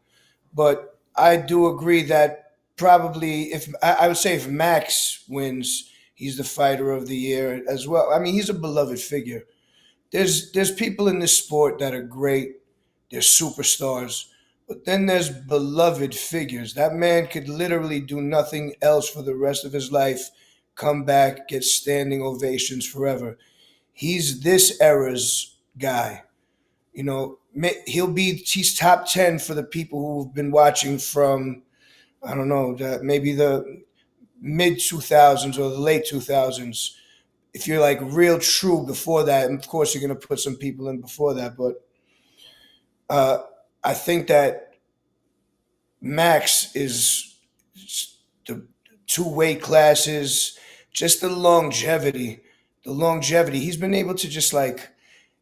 But I do agree that probably I would say if Max wins, He's the fighter of the year as well. I mean, he's a beloved figure. There's people in this sport that are great. They're superstars. But then there's beloved figures. That man could literally do nothing else for the rest of his life, come back, get standing ovations forever. He's this era's guy. You know, he's top 10 for the people who've been watching from, I don't know, maybe the mid 2000s or the late 2000s. If you're like real true before that, and of course you're going to put some people in before that, but uh, I think that Max is the two weight classes, just the longevity. The longevity. He's been able to just like,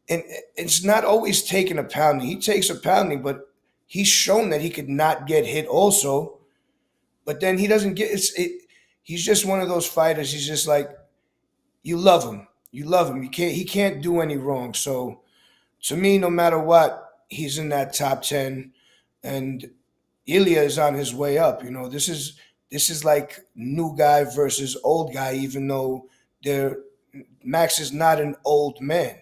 and it's not always taking a pounding. He takes a pounding, but he's shown that he could not get hit also. But then he doesn't get he's just one of those fighters. He's just like, you love him. You love him. He can't do any wrong. So to me, no matter what, he's in that top 10. And Ilia is on his way up. You know, this is like new guy versus old guy, even though Max is not an old man.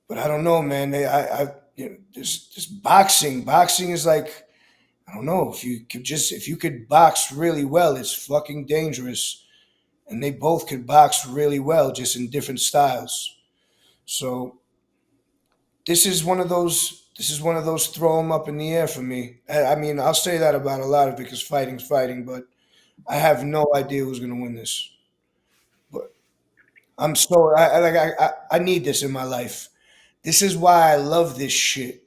But I don't know, man. You know, this boxing. Boxing is like, I don't know, if you could box really well, it's fucking dangerous. And they both could box really well, just in different styles. So this is one of those throw them up in the air for me. I mean, I'll say that about a lot of it because fighting's fighting, but I have no idea who's going to win this. But I'm so I need this in my life. This is why I love this shit,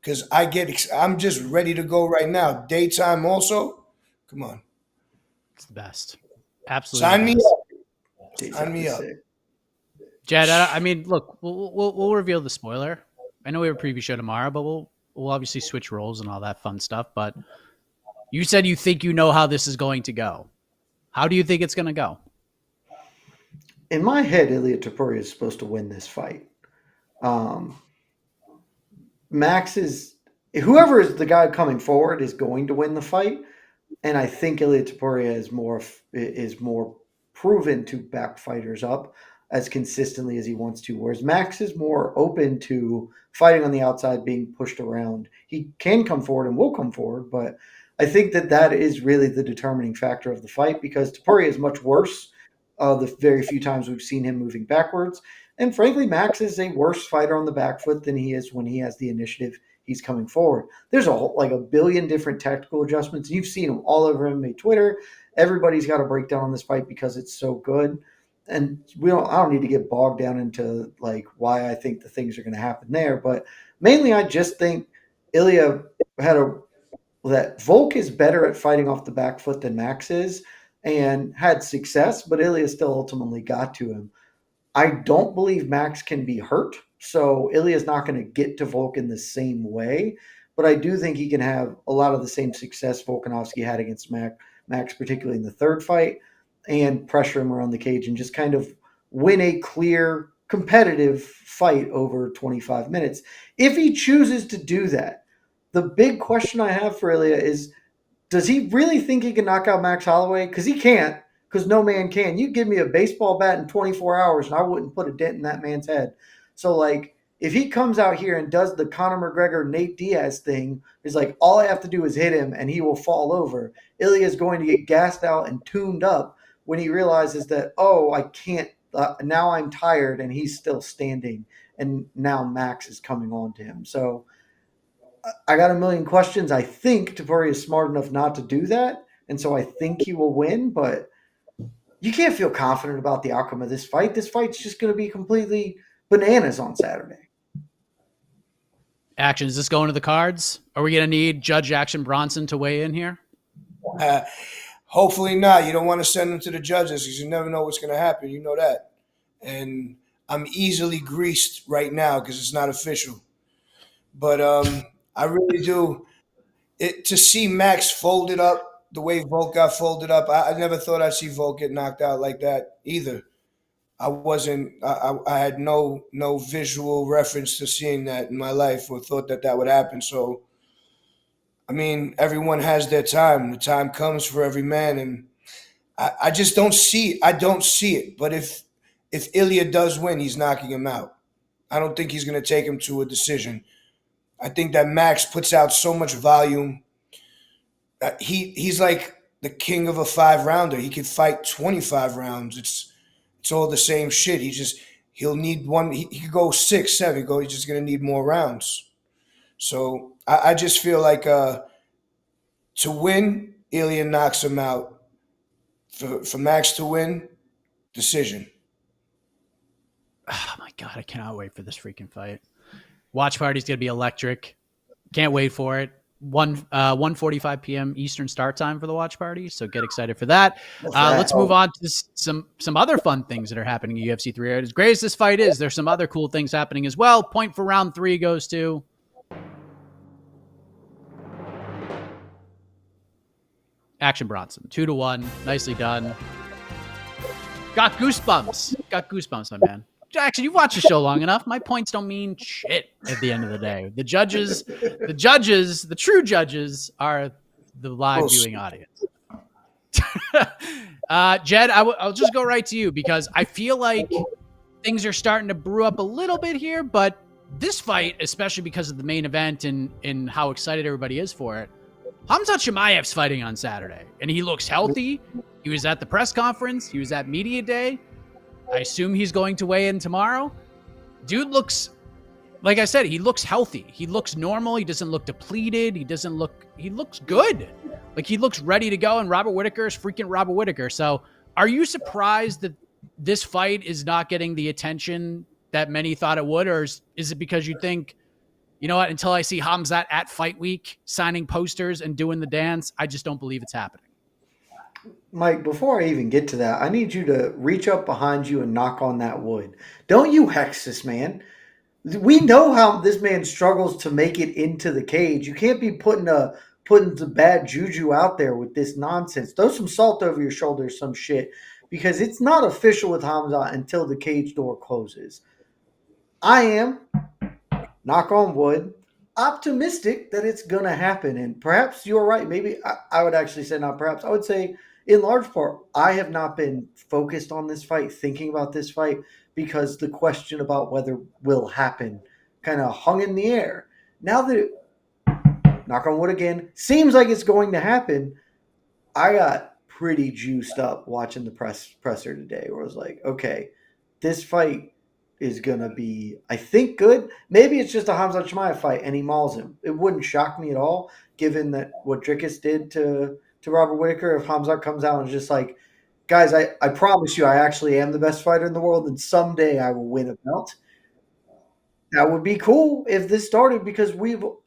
because I'm just ready to go right now. Daytime also, come on, It's the best. Absolutely. Sign me best. up. Sign me up. Jed, I mean, look, we'll reveal the spoiler. I know we have a preview show tomorrow, but we'll obviously switch roles and all that fun stuff. But you said you think you know how this is going to go. How do you think it's going to go? In my head, Ilia Topuria is supposed to win this fight. Max is whoever is the guy coming forward is going to win the fight, and I think Ilia Topuria is more proven to back fighters up as consistently as he wants to, whereas Max is more open to fighting on the outside, being pushed around. He can come forward and will come forward, but I think that is really the determining factor of the fight, because Topuria is much worse the very few times we've seen him moving backwards. And frankly, Max is a worse fighter on the back foot than he is when he has the initiative. He's coming forward. There's a billion different tactical adjustments. You've seen them all over MMA Twitter. Everybody's got a breakdown on this fight because it's so good. And I don't need to get bogged down into like why I think the things are going to happen there. But mainly I just think Ilia that Volk is better at fighting off the back foot than Max is and had success, but Ilia still ultimately got to him. I don't believe Max can be hurt, so Ilia's not going to get to Volk in the same way, but I do think he can have a lot of the same success Volkanovski had against Max, particularly in the third fight, and pressure him around the cage and just kind of win a clear, competitive fight over 25 minutes. If he chooses to do that, the big question I have for Ilia is, does he really think he can knock out Max Holloway? Because he can't. Because no man can. You give me a baseball bat in 24 hours and I wouldn't put a dent in that man's head. So, like, if he comes out here and does the Conor McGregor, Nate Diaz thing, is like, all I have to do is hit him and he will fall over. Ilia is going to get gassed out and tuned up when he realizes that, oh, I can't, now I'm tired and he's still standing. And now Max is coming on to him. So, I got a million questions. I think Topuria is smart enough not to do that. And so I think he will win, but you can't feel confident about the outcome of this fight. This fight's just going to be completely bananas on Saturday. Action, is this going to the cards? Are we going to need Judge Action Bronson to weigh in here? Hopefully not. You don't want to send them to the judges because you never know what's going to happen. You know that. And I'm easily greased right now because it's not official. But I really do. To see Max folded up the way Volk got folded up, I never thought I'd see Volk get knocked out like that either. I had no visual reference to seeing that in my life or thought that would happen. So, I mean, everyone has their time. The time comes for every man. And I just don't see it. I don't see it. But if Ilia does win, he's knocking him out. I don't think he's going to take him to a decision. I think that Max puts out so much volume. He's like the king of a 5-rounder. He could fight 25 rounds. It's all the same shit. He'll need one. He could go 6, 7. He's just going to need more rounds. So I just feel like to win, Ilia knocks him out. For Max to win, decision. Oh my God, I cannot wait for this freaking fight. Watch party's going to be electric. Can't wait for it. 1:45 p.m. Eastern start time for the watch party, so get excited for that. Let's move on to some other fun things that are happening in UFC 3. As great as this fight is, there's some other cool things happening as well. Point for round 3 goes to Action Bronson. 2-1. Nicely done. Got goosebumps, my man. Jackson, you've watched the show long enough. My points don't mean shit at the end of the day. The true judges are the live viewing audience. Jed, I'll just go right to you because I feel like things are starting to brew up a little bit here, but this fight, especially because of the main event and how excited everybody is for it, Khamzat Chimaev's fighting on Saturday, and he looks healthy. He was at the press conference. He was at media day. I assume he's going to weigh in tomorrow. Dude looks, like I said, he looks healthy. He looks normal. He doesn't look depleted. He looks good. Like he looks ready to go, and Robert Whittaker is freaking Robert Whittaker. So are you surprised that this fight is not getting the attention that many thought it would, or is it because you think, you know what, until I see Khamzat at fight week signing posters and doing the dance, I just don't believe it's happening? Mike, before I even get to that, I need you to reach up behind you and knock on that wood. Don't you hex this man. We know how this man struggles to make it into the cage. You can't be putting the bad juju out there with this nonsense. Throw some salt over your shoulder, some shit, because it's not official with Khamzat until the cage door closes. I am, knock on wood, optimistic that it's going to happen. And perhaps you're right. Maybe I would actually say not perhaps. I would say in large part, I have not been focused on this fight, thinking about this fight, because the question about whether will happen kind of hung in the air. Now that it, knock on wood again, seems like it's going to happen, I got pretty juiced up watching the presser today, where I was like, okay, this fight is going to be, I think, good. Maybe it's just a Khamzat Chimaev fight and he mauls him. It wouldn't shock me at all, given that what Drickus did to Robert Whittaker. If Khamzat comes out and is just like, guys, I promise you I actually am the best fighter in the world and someday I will win a belt. That would be cool if this started, because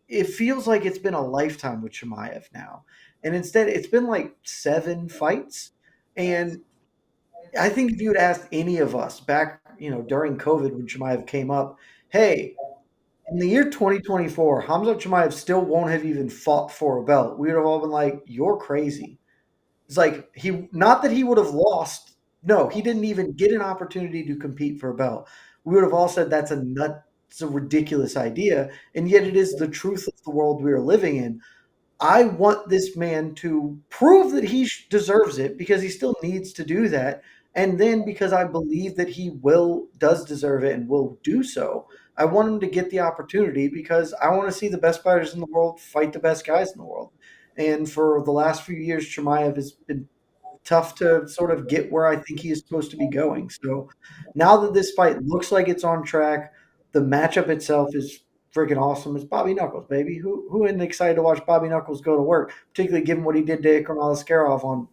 it feels like it's been a lifetime with Chimaev now. And instead it's been like 7 fights. And I think if you had asked any of us back, during COVID when Chimaev came up, hey, in the year 2024, Khamzat Chimaev still won't have even fought for a belt, we would have all been like, you're crazy. It's like, not that he would have lost. No, he didn't even get an opportunity to compete for a belt. We would have all said that's a ridiculous idea. And yet it is the truth of the world we are living in. I want this man to prove that he deserves it, because he still needs to do that. And then because I believe that he does deserve it and will do so, I want him to get the opportunity, because I want to see the best fighters in the world fight the best guys in the world. And for the last few years, Chimaev has been tough to sort of get where I think he is supposed to be going. So now that this fight looks like it's on track, the matchup itself is freaking awesome. It's Bobby Knuckles, baby. Who isn't excited to watch Bobby Knuckles go to work, particularly given what he did to Ikram Aliskerov on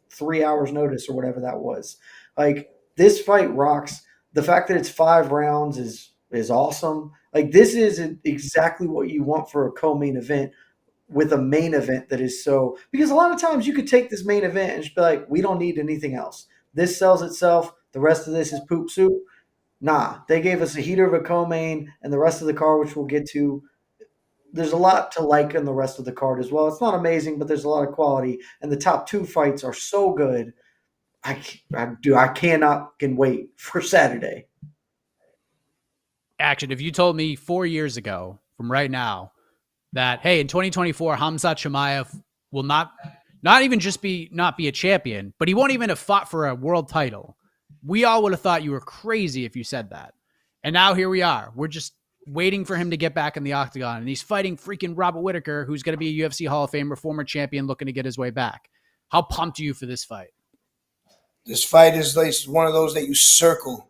3 hours notice or whatever that was. Like, this fight rocks. The fact that it's 5 rounds is awesome. Like, this is exactly what you want for a co-main event, with a main event that is so, because a lot of times you could take this main event and just be like, we don't need anything else. This sells itself. The rest of this is poop soup. Nah, they gave us a heater of a co-main, and the rest of the card, which we'll get to, there's a lot to like in the rest of the card as well. It's not amazing, but there's a lot of quality, and the top 2 fights are so good. I can wait for Saturday. Action, if you told me 4 years ago from right now that, hey, in 2024, Khamzat Chimaev will not not even just not be a champion, but he won't even have fought for a world title. We all would have thought you were crazy if you said that. And now here we are. We're just waiting for him to get back in the octagon. And he's fighting freaking Robert Whittaker, who's going to be a UFC Hall of Famer, former champion, looking to get his way back. How pumped are you for this fight? This fight is like one of those that you circle.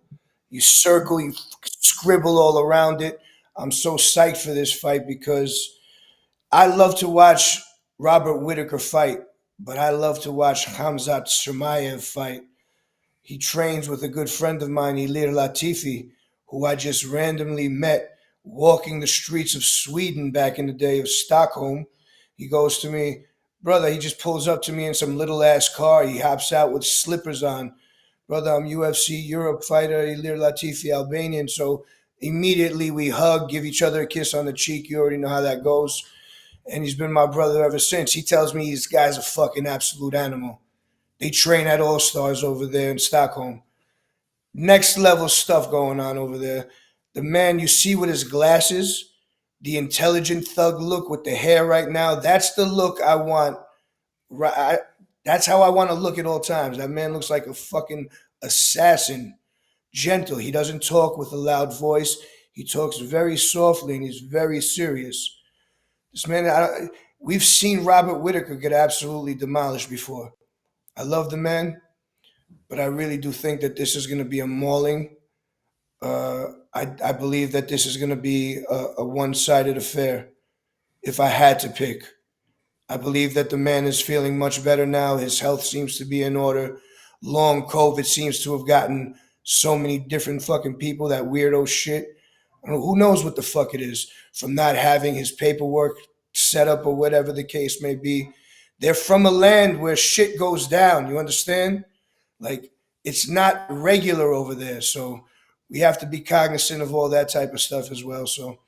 You scribble all around it. I'm so psyched for this fight because I love to watch Robert Whittaker fight, but I love to watch Khamzat Chimaev fight. He trains with a good friend of mine, Ilia, who I just randomly met walking the streets of Sweden back in the day of Stockholm. He goes to me, brother, he just pulls up to me in some little ass car. He hops out with slippers on. Brother, I'm UFC Europe fighter, Ilir Latifi, Albanian. So immediately we hug, give each other a kiss on the cheek. You already know how that goes. And he's been my brother ever since. He tells me this guy's a fucking absolute animal. They train at All Stars over there in Stockholm. Next level stuff going on over there. The man you see with his glasses, the intelligent thug look with the hair right now, that's the look I want. That's how I want to look at all times. That man looks like a fucking assassin. Gentle. He doesn't talk with a loud voice. He talks very softly and he's very serious. This man, we've seen Robert Whittaker get absolutely demolished before. I love the man, but I really do think that this is going to be a mauling. I believe that this is going to be a one-sided affair if I had to pick. I believe that the man is feeling much better now. His health seems to be in order. Long COVID seems to have gotten so many different fucking people, that weirdo shit. Who knows what the fuck it is, from not having his paperwork set up or whatever the case may be. They're from a land where shit goes down. You understand? Like, it's not regular over there. So we have to be cognizant of all that type of stuff as well. So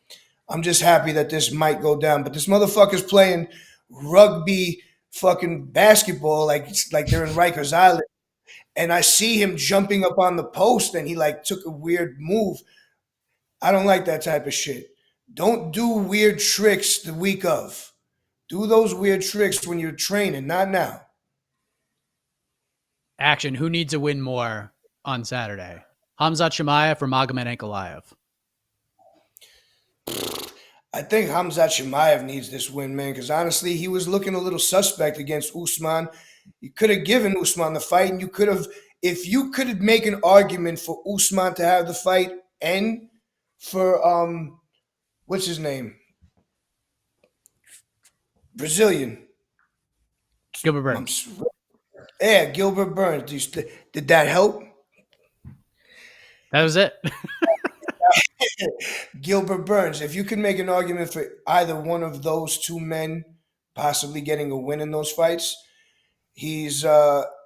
I'm just happy that this might go down. But this motherfucker's playing rugby fucking basketball like they're in Rikers Island. And I see him jumping up on the post and he like took a weird move. I don't like that type of shit. Don't do weird tricks the week of. Do those weird tricks when you're training, not now. Action, who needs a win more on Saturday? Khamzat Chimaev or Magomed Ankalaev? I think Khamzat Chimaev needs this win, man, because honestly, he was looking a little suspect against Usman. You could have given Usman the fight, and you could have, if you could make an argument for Usman to have the fight and for, what's his name? Brazilian. Gilbert Burns. Yeah, Gilbert Burns. Did that help? That was it. Gilbert Burns. If you could make an argument for either one of those two men possibly getting a win in those fights, he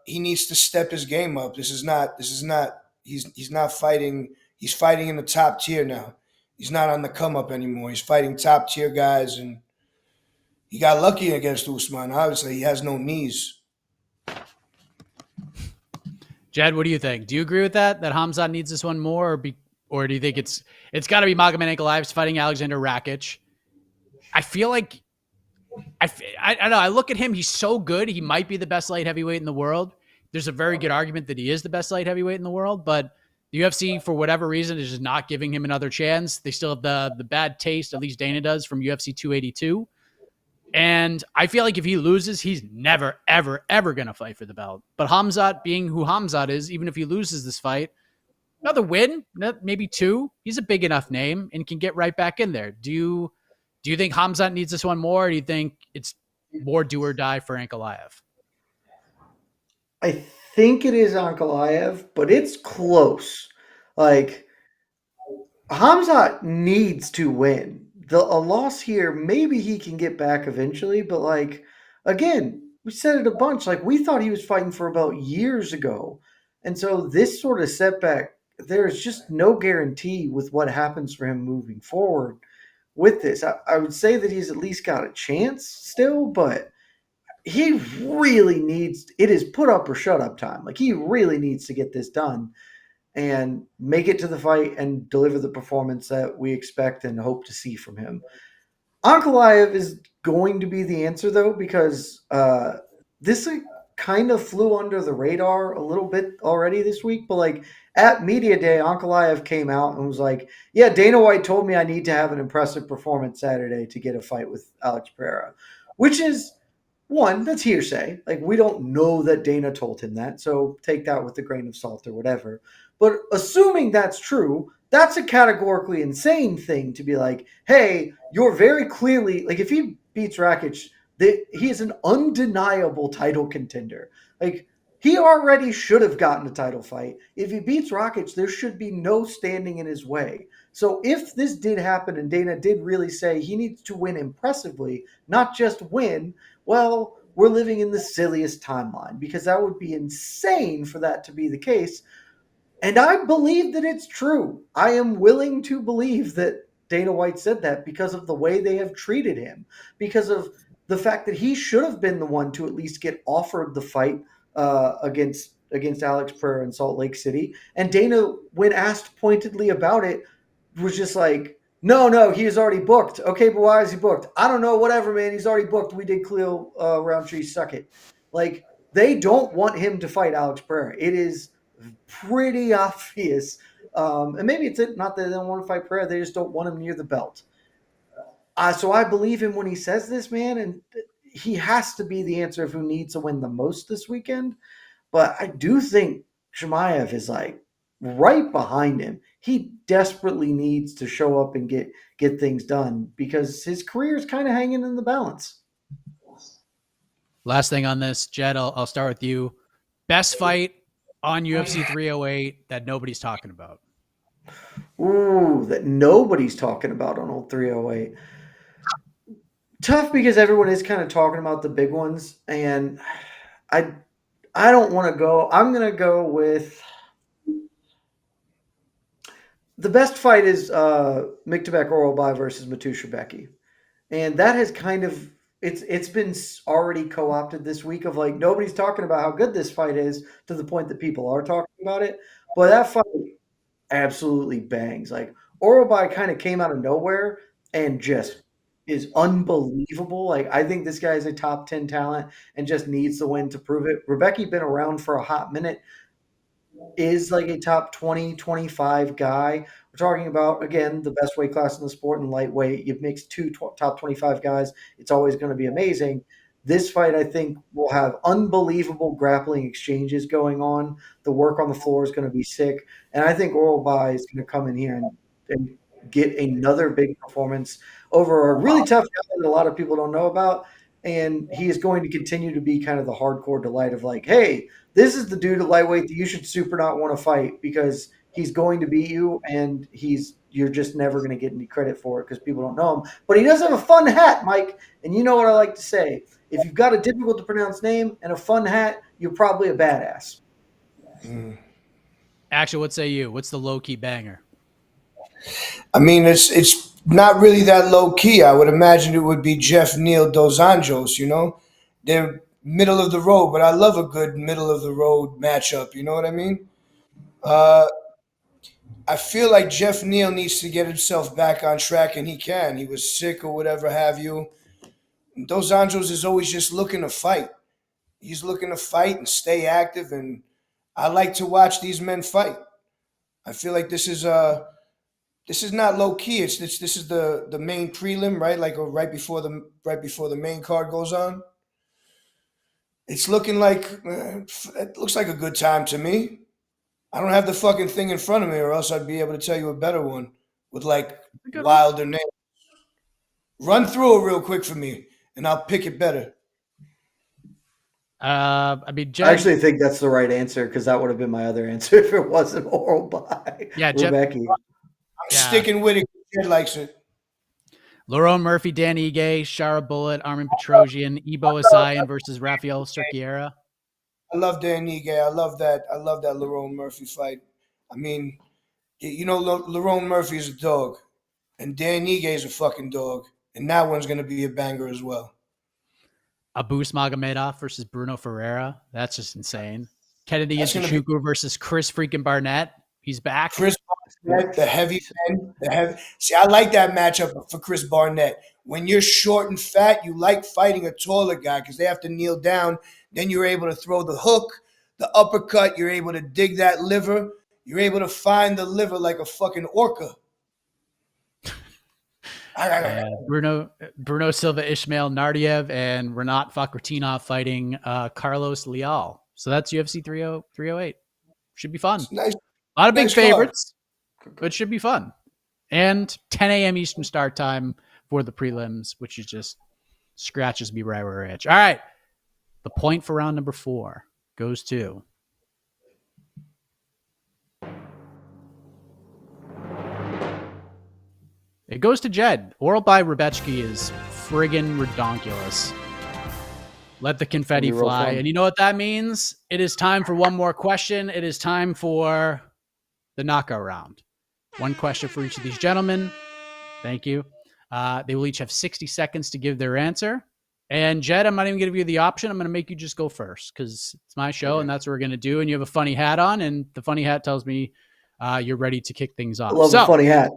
needs to step his game up. He's not fighting. He's fighting in the top tier now. He's not on the come up anymore. He's fighting top tier guys, and he got lucky against Usman. Obviously, he has no knees. Jed, what do you think? Do you agree with that Khamzat needs this one more, or do you think it's got to be Magomed Ankalaev fighting Alexander Rakic? I feel like I don't know. I look at him; he's so good. He might be the best light heavyweight in the world. There's a very good argument that he is the best light heavyweight in the world, but the UFC, for whatever reason, is just not giving him another chance. They still have the bad taste, at least Dana does, from UFC 282. And I feel like if he loses, he's never, ever, ever going to fight for the belt. But Khamzat, being who Khamzat is, even if he loses this fight, another win, maybe two, he's a big enough name and can get right back in there. Do you think Khamzat needs this one more, or do you think it's more do or die for Ankalaev? I think it is Ankalaev, but it's close. Like, Khamzat needs to win. A loss here, maybe he can get back eventually, but like, again, we said it a bunch. Like, we thought he was fighting for about years ago. And so this sort of setback, there's just no guarantee with what happens for him moving forward with this. I would say that he's at least got a chance still, but he really needs, it is put up or shut up time. Like, he really needs to get this done and make it to the fight and deliver the performance that we expect and hope to see from him. Ankalaev is going to be the answer, though, because this kind of flew under the radar a little bit already this week, but like at media day, Ankalaev came out and was like, "Yeah, Dana White told me I need to have an impressive performance Saturday to get a fight with Alex Pereira," which is one, that's hearsay. Like we don't know that Dana told him that, so take that with a grain of salt or whatever. But assuming that's true, that's a categorically insane thing to be like, "Hey, you're very clearly like if he beats Rakic, he is an undeniable title contender." Like he already should have gotten a title fight. If he beats Rakic, there should be no standing in his way. So if this did happen and Dana did really say he needs to win impressively, not just win, well, we're living in the silliest timeline because that would be insane for that to be the case. And I believe that it's true. I am willing to believe that Dana White said that because of the way they have treated him, because of the fact that he should have been the one to at least get offered the fight against Alex Pereira in Salt Lake City. And Dana, when asked pointedly about it, was just like, no, he is already booked. Okay, but why is he booked? I don't know, whatever, man. He's already booked. We did Khalil Roundtree, suck it. Like, they don't want him to fight Alex Pereira. It is pretty obvious. And maybe it's not that they don't want to fight Pereira. They just don't want him near the belt. So I believe him when he says this, man. And he has to be the answer of who needs to win the most this weekend. But I do think Chimaev is like right behind him. He desperately needs to show up and get things done because his career is kind of hanging in the balance. Last thing on this, Jed, I'll start with you. Best fight on UFC 308 that nobody's talking about. Ooh, that nobody's talking about on old 308. Tough because everyone is kind of talking about the big ones, and I don't want to go. I'm going to go with the best fight is Miktabek Orolbai versus Matusha Becky. And that has kind of it's been already co-opted this week of like nobody's talking about how good this fight is to the point that people are talking about it. But that fight absolutely bangs. Like Orolbai kind of came out of nowhere and just is unbelievable. Like I think this guy is a top 10 talent and just needs the win to prove it. Rebecca been around for a hot minute, is like a top 20, 25 guy. We're talking about, again, the best weight class in the sport in lightweight. You mix two top 25 guys, it's always going to be amazing. This fight, I think, will have unbelievable grappling exchanges going on. The work on the floor is going to be sick. And I think Orolbai is going to come in here and get another big performance over a really tough guy that a lot of people don't know about. And he is going to continue to be kind of the hardcore delight of like, hey, this is the dude at lightweight that you should super not want to fight because he's going to beat you and you're just never going to get any credit for it because people don't know him. But he does have a fun hat, Mike. And you know what I like to say. If you've got a difficult to pronounce name and a fun hat, you're probably a badass. Actually, what say you? What's the low-key banger? I mean, it's not really that low key. I would imagine it would be Jeff Neal Dos Anjos, you know? They're middle of the road, but I love a good middle of the road matchup, you know what I mean? I feel like Jeff Neal needs to get himself back on track, and he can. He was sick or whatever have you. Dos Anjos is always just looking to fight. He's looking to fight and stay active, and I like to watch these men fight. I feel like this is not low key. This is the main prelim, right? Like right before the main card goes on. It's looking like it looks like a good time to me. I don't have the fucking thing in front of me, or else I'd be able to tell you a better one with like wilder names. Run through it real quick for me, and I'll pick it better. I mean, Jed, I actually think that's the right answer because that would have been my other answer if it wasn't Orolbai. Yeah, Jeff, Rebecca. I'm sticking with it. Jed likes it. Lerone Murphy, Dan Ige, Shara Bullet, Armin Petrosian, Ibo Asayan versus Rafael Cerqueira. I love Dan Ige. I love that Lerone Murphy fight. I mean, you know, Lerone Murphy is a dog, and Dan Ige is a fucking dog, and that one's gonna be a banger as well. Abus Magomedov versus Bruno Ferreira. That's just insane. Kennedy Nzechukwu versus Chris freaking Barnett. He's back. Chris The heavy men, See, I like that matchup for Chris Barnett. When you're short and fat, you like fighting a taller guy because they have to kneel down. Then you're able to throw the hook, the uppercut. You're able to dig that liver. You're able to find the liver like a fucking orca. Bruno Silva, Ishmael Nardiev, and Renat Fakhratinov fighting Carlos Leal. So that's UFC 308. Should be fun. Nice. A lot of big Nice favorites, but it should be fun. And 10 a.m. Eastern start time for the prelims, which is just scratches me right where I itch. All right. The point for round number 4 goes to It goes to Jed. Oral by Rebechki is friggin' redonkulous. Let the confetti fly. And you know what that means? It is time for one more question. It is time for the knockout round. One question for each of these gentlemen. Thank you. They will each have 60 seconds to give their answer. And Jed, I'm not even going to give you the option. I'm going to make you just go first because it's my show and that's what we're going to do. And you have a funny hat on, and the funny hat tells me you're ready to kick things off. I love a funny hat.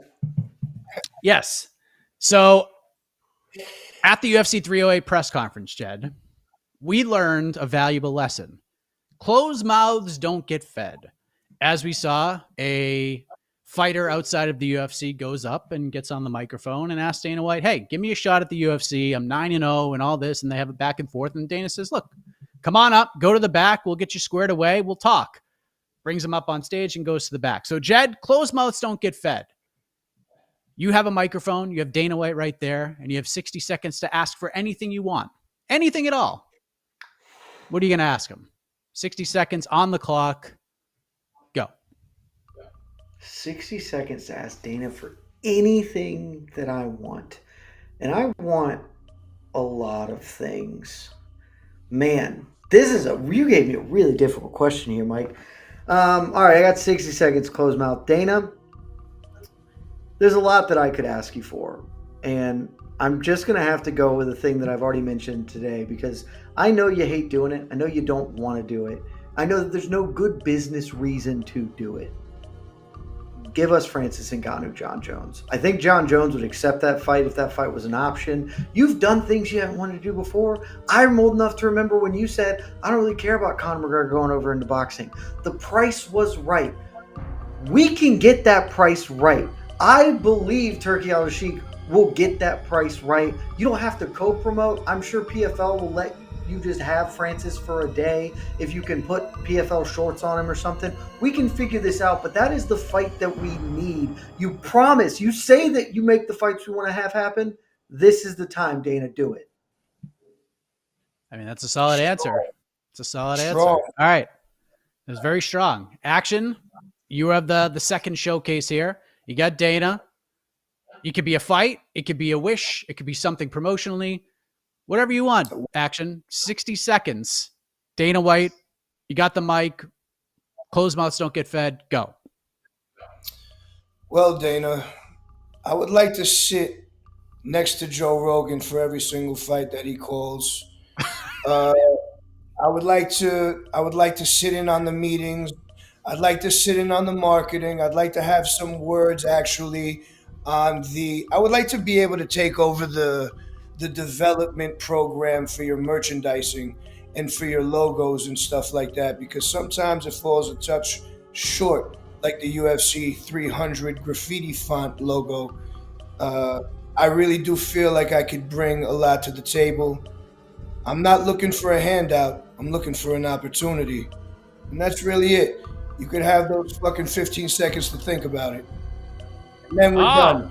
Yes. So at the UFC 308 press conference, Jed, we learned a valuable lesson. Closed mouths don't get fed. As we saw, a fighter outside of the UFC goes up and gets on the microphone and asks Dana White, hey, give me a shot at the UFC. I'm 9-0 and all this. And they have a back and forth. And Dana says, look, come on up, go to the back. We'll get you squared away. We'll talk. Brings him up on stage and goes to the back. So Jed, closed mouths don't get fed. You have a microphone, you have Dana White right there, and you have 60 seconds to ask for anything you want. Anything at all. What are you going to ask him? 60 seconds on the clock. Go. 60 seconds to ask Dana for anything that I want. And I want a lot of things. Man, you gave me a really difficult question here, Mike. All right, I got 60 seconds, close mouth. Dana, there's a lot that I could ask you for, and I'm just going to have to go with the thing that I've already mentioned today because I know you hate doing it. I know you don't want to do it. I know that there's no good business reason to do it. Give us Francis Ngannou, John Jones. I think John Jones would accept that fight if that fight was an option. You've done things you haven't wanted to do before. I'm old enough to remember when you said, I don't really care about Conor McGregor going over into boxing. The price was right. We can get that price right. I believe Turki Al-Sheikh will get that price right. You don't have to co-promote. I'm sure PFL will let you just have Francis for a day if you can put PFL shorts on him or something. We can figure this out, but that is the fight that we need. You promise. You say that you make the fights we want to have happen. This is the time, Dana. Do it. I mean, that's a solid answer. It's a solid answer. All right. It was very strong. Action. You have the second showcase here. You got Dana. It could be a fight. It could be a wish. It could be something promotionally. Whatever you want. Action. 60 seconds. Dana White. You got the mic. Closed mouths don't get fed. Go. Well, Dana, I would like to sit next to Joe Rogan for every single fight that he calls. I would like to sit in on the meetings. I'd like to sit in on the marketing. I'd like to have some words actually on I would like to be able to take over the development program for your merchandising and for your logos and stuff like that, because sometimes it falls a touch short, like the UFC 300 graffiti font logo. I really do feel like I could bring a lot to the table. I'm not looking for a handout. I'm looking for an opportunity. And that's really it. You could have those fucking 15 seconds to think about it. And then we're done.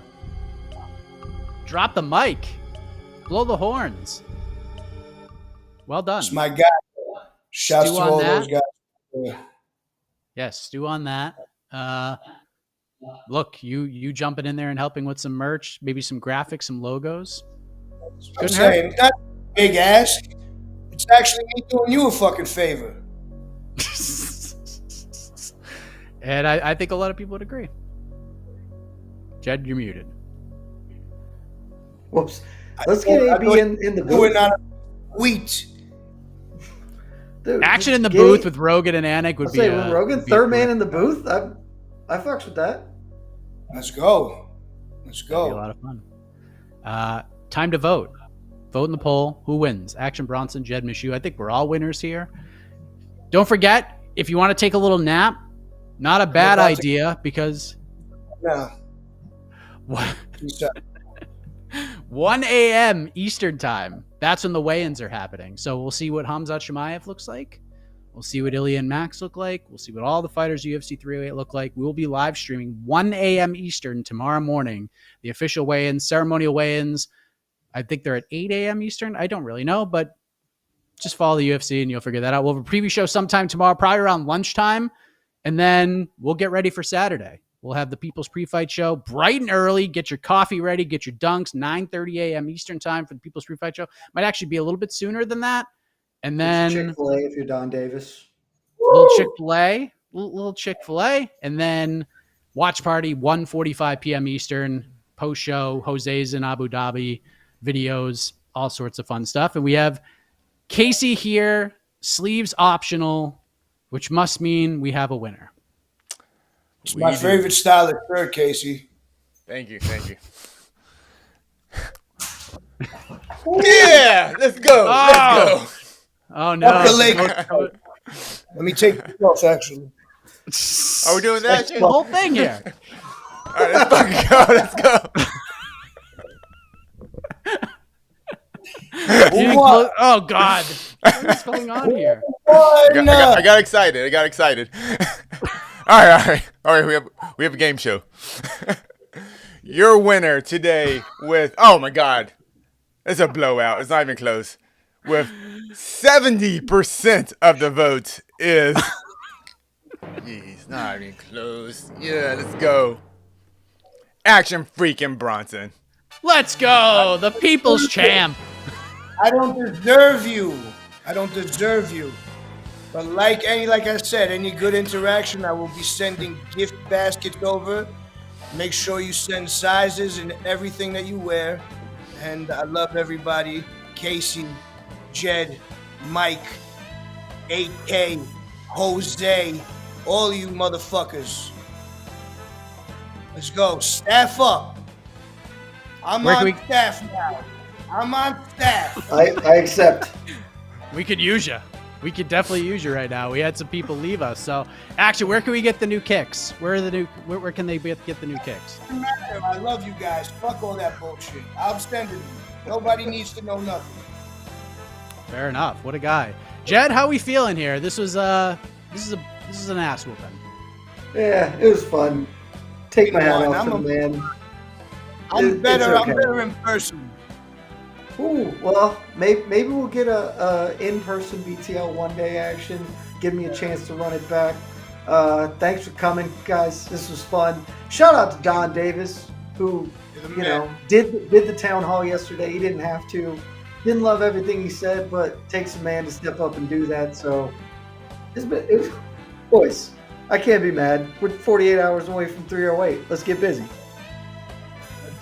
Drop the mic. Blow the horns. Well done. It's my guy. Shouts to all those guys. Yeah. Yes, stew on that. Look, you jumping in there and helping with some merch, maybe some graphics, some logos. I'm saying, not big ass. It's actually me doing you a fucking favor. And I think a lot of people would agree. Jed, you're muted. Whoops. Let's get AB in the booth. We're not wheat. Dude, Action in the booth with Rogan and Anik would be Rogan, third man in the booth? I fucks with that. Let's go. Let's That'll be a go. lot of fun. Time to vote. Vote in the poll. Who wins? Action Bronson, Jed Meshew. I think we're all winners here. Don't forget, if you want to take a little nap, not a bad idea because Yeah. what? Peace out. 1 a.m. Eastern time. That's when the weigh-ins are happening. So we'll see what Khamzat Chimaev looks like. We'll see what Ilia and Max look like. We'll see what all the fighters UFC 308 look like. We will be live streaming 1 a.m. Eastern tomorrow morning. The official weigh-ins, ceremonial weigh-ins. I think they're at 8 a.m. Eastern. I don't really know, but just follow the UFC and you'll figure that out. We'll have a preview show sometime tomorrow, probably around lunchtime. And then we'll get ready for Saturday. We'll have the People's Pre-Fight Show bright and early. Get your coffee ready. Get your dunks. 9:30 a.m. Eastern time for the People's Pre-Fight Show. Might actually be a little bit sooner than that. And then Chick-fil-A if you're Don Davis. little Chick-fil-A. Little Chick-fil-A. And then watch party, 1:45 p.m. Eastern. Post-show, Jose's in Abu Dhabi. Videos, all sorts of fun stuff. And we have Casey here, sleeves optional, which must mean we have a winner. It's my favorite style of shirt, Casey. Thank you. Yeah, let's go. Let's go. Oh, no. Let me take this off, actually. Are we doing that? The whole thing here. All right, let's fucking go. Let's go. Oh, God. What's going on here? I got excited. All right. We have a game show. Your winner today with, oh my God, it's a blowout. It's not even close. With 70% of the votes is, jeez, not even close. Yeah, let's go. Action freaking Bronson. Let's go. The people's champ. I don't deserve you. But like I said, any good interaction, I will be sending gift baskets over. Make sure you send sizes and everything that you wear. And I love everybody. Casey, Jed, Mike, 8K, Jose, all you motherfuckers. Let's go. Staff up. I'm on staff now. I'm on staff. I accept. We could use you. We could definitely use you right now. We had some people leave us. So, actually, where can we get the new kicks? Where can they get the new kicks? Doesn't matter. I love you guys. Fuck all that bullshit. I'm sending you. Nobody needs to know nothing. Fair enough. What a guy. Jed, how we feeling here? This is an ass whooping. Yeah, it was fun. Take my hat off to the man. I'm better in person. Ooh, well, maybe we'll get a in-person BTL one-day action. Give me a chance to run it back. Thanks for coming, guys. This was fun. Shout out to Don Davis, who did the town hall yesterday. He didn't have to. Didn't love everything he said, but takes a man to step up and do that. So, boys, I can't be mad. We're 48 hours away from 308. Let's get busy.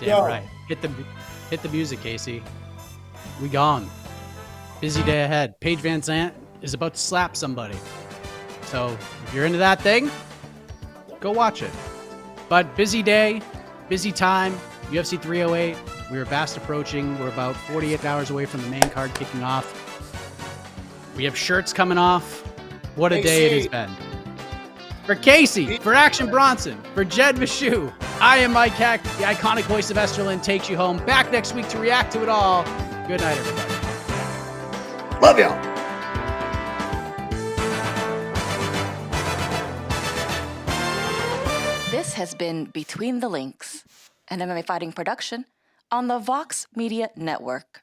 Damn right. Hit the music, Casey. We gone. Busy day ahead. Paige Van Zandt is about to slap somebody. So if you're into that thing, go watch it. But busy day, busy time. UFC 308. We are fast approaching. We're about 48 hours away from the main card kicking off. We have shirts coming off. What a day it has been. For Casey, for Action Bronson, for Jed Meshew, I am Mike Heck. The iconic voice of Esterlin takes you home. Back next week to react to it all. Good night, everybody. Love y'all. This has been Between the Links, an MMA fighting production on the Vox Media Network.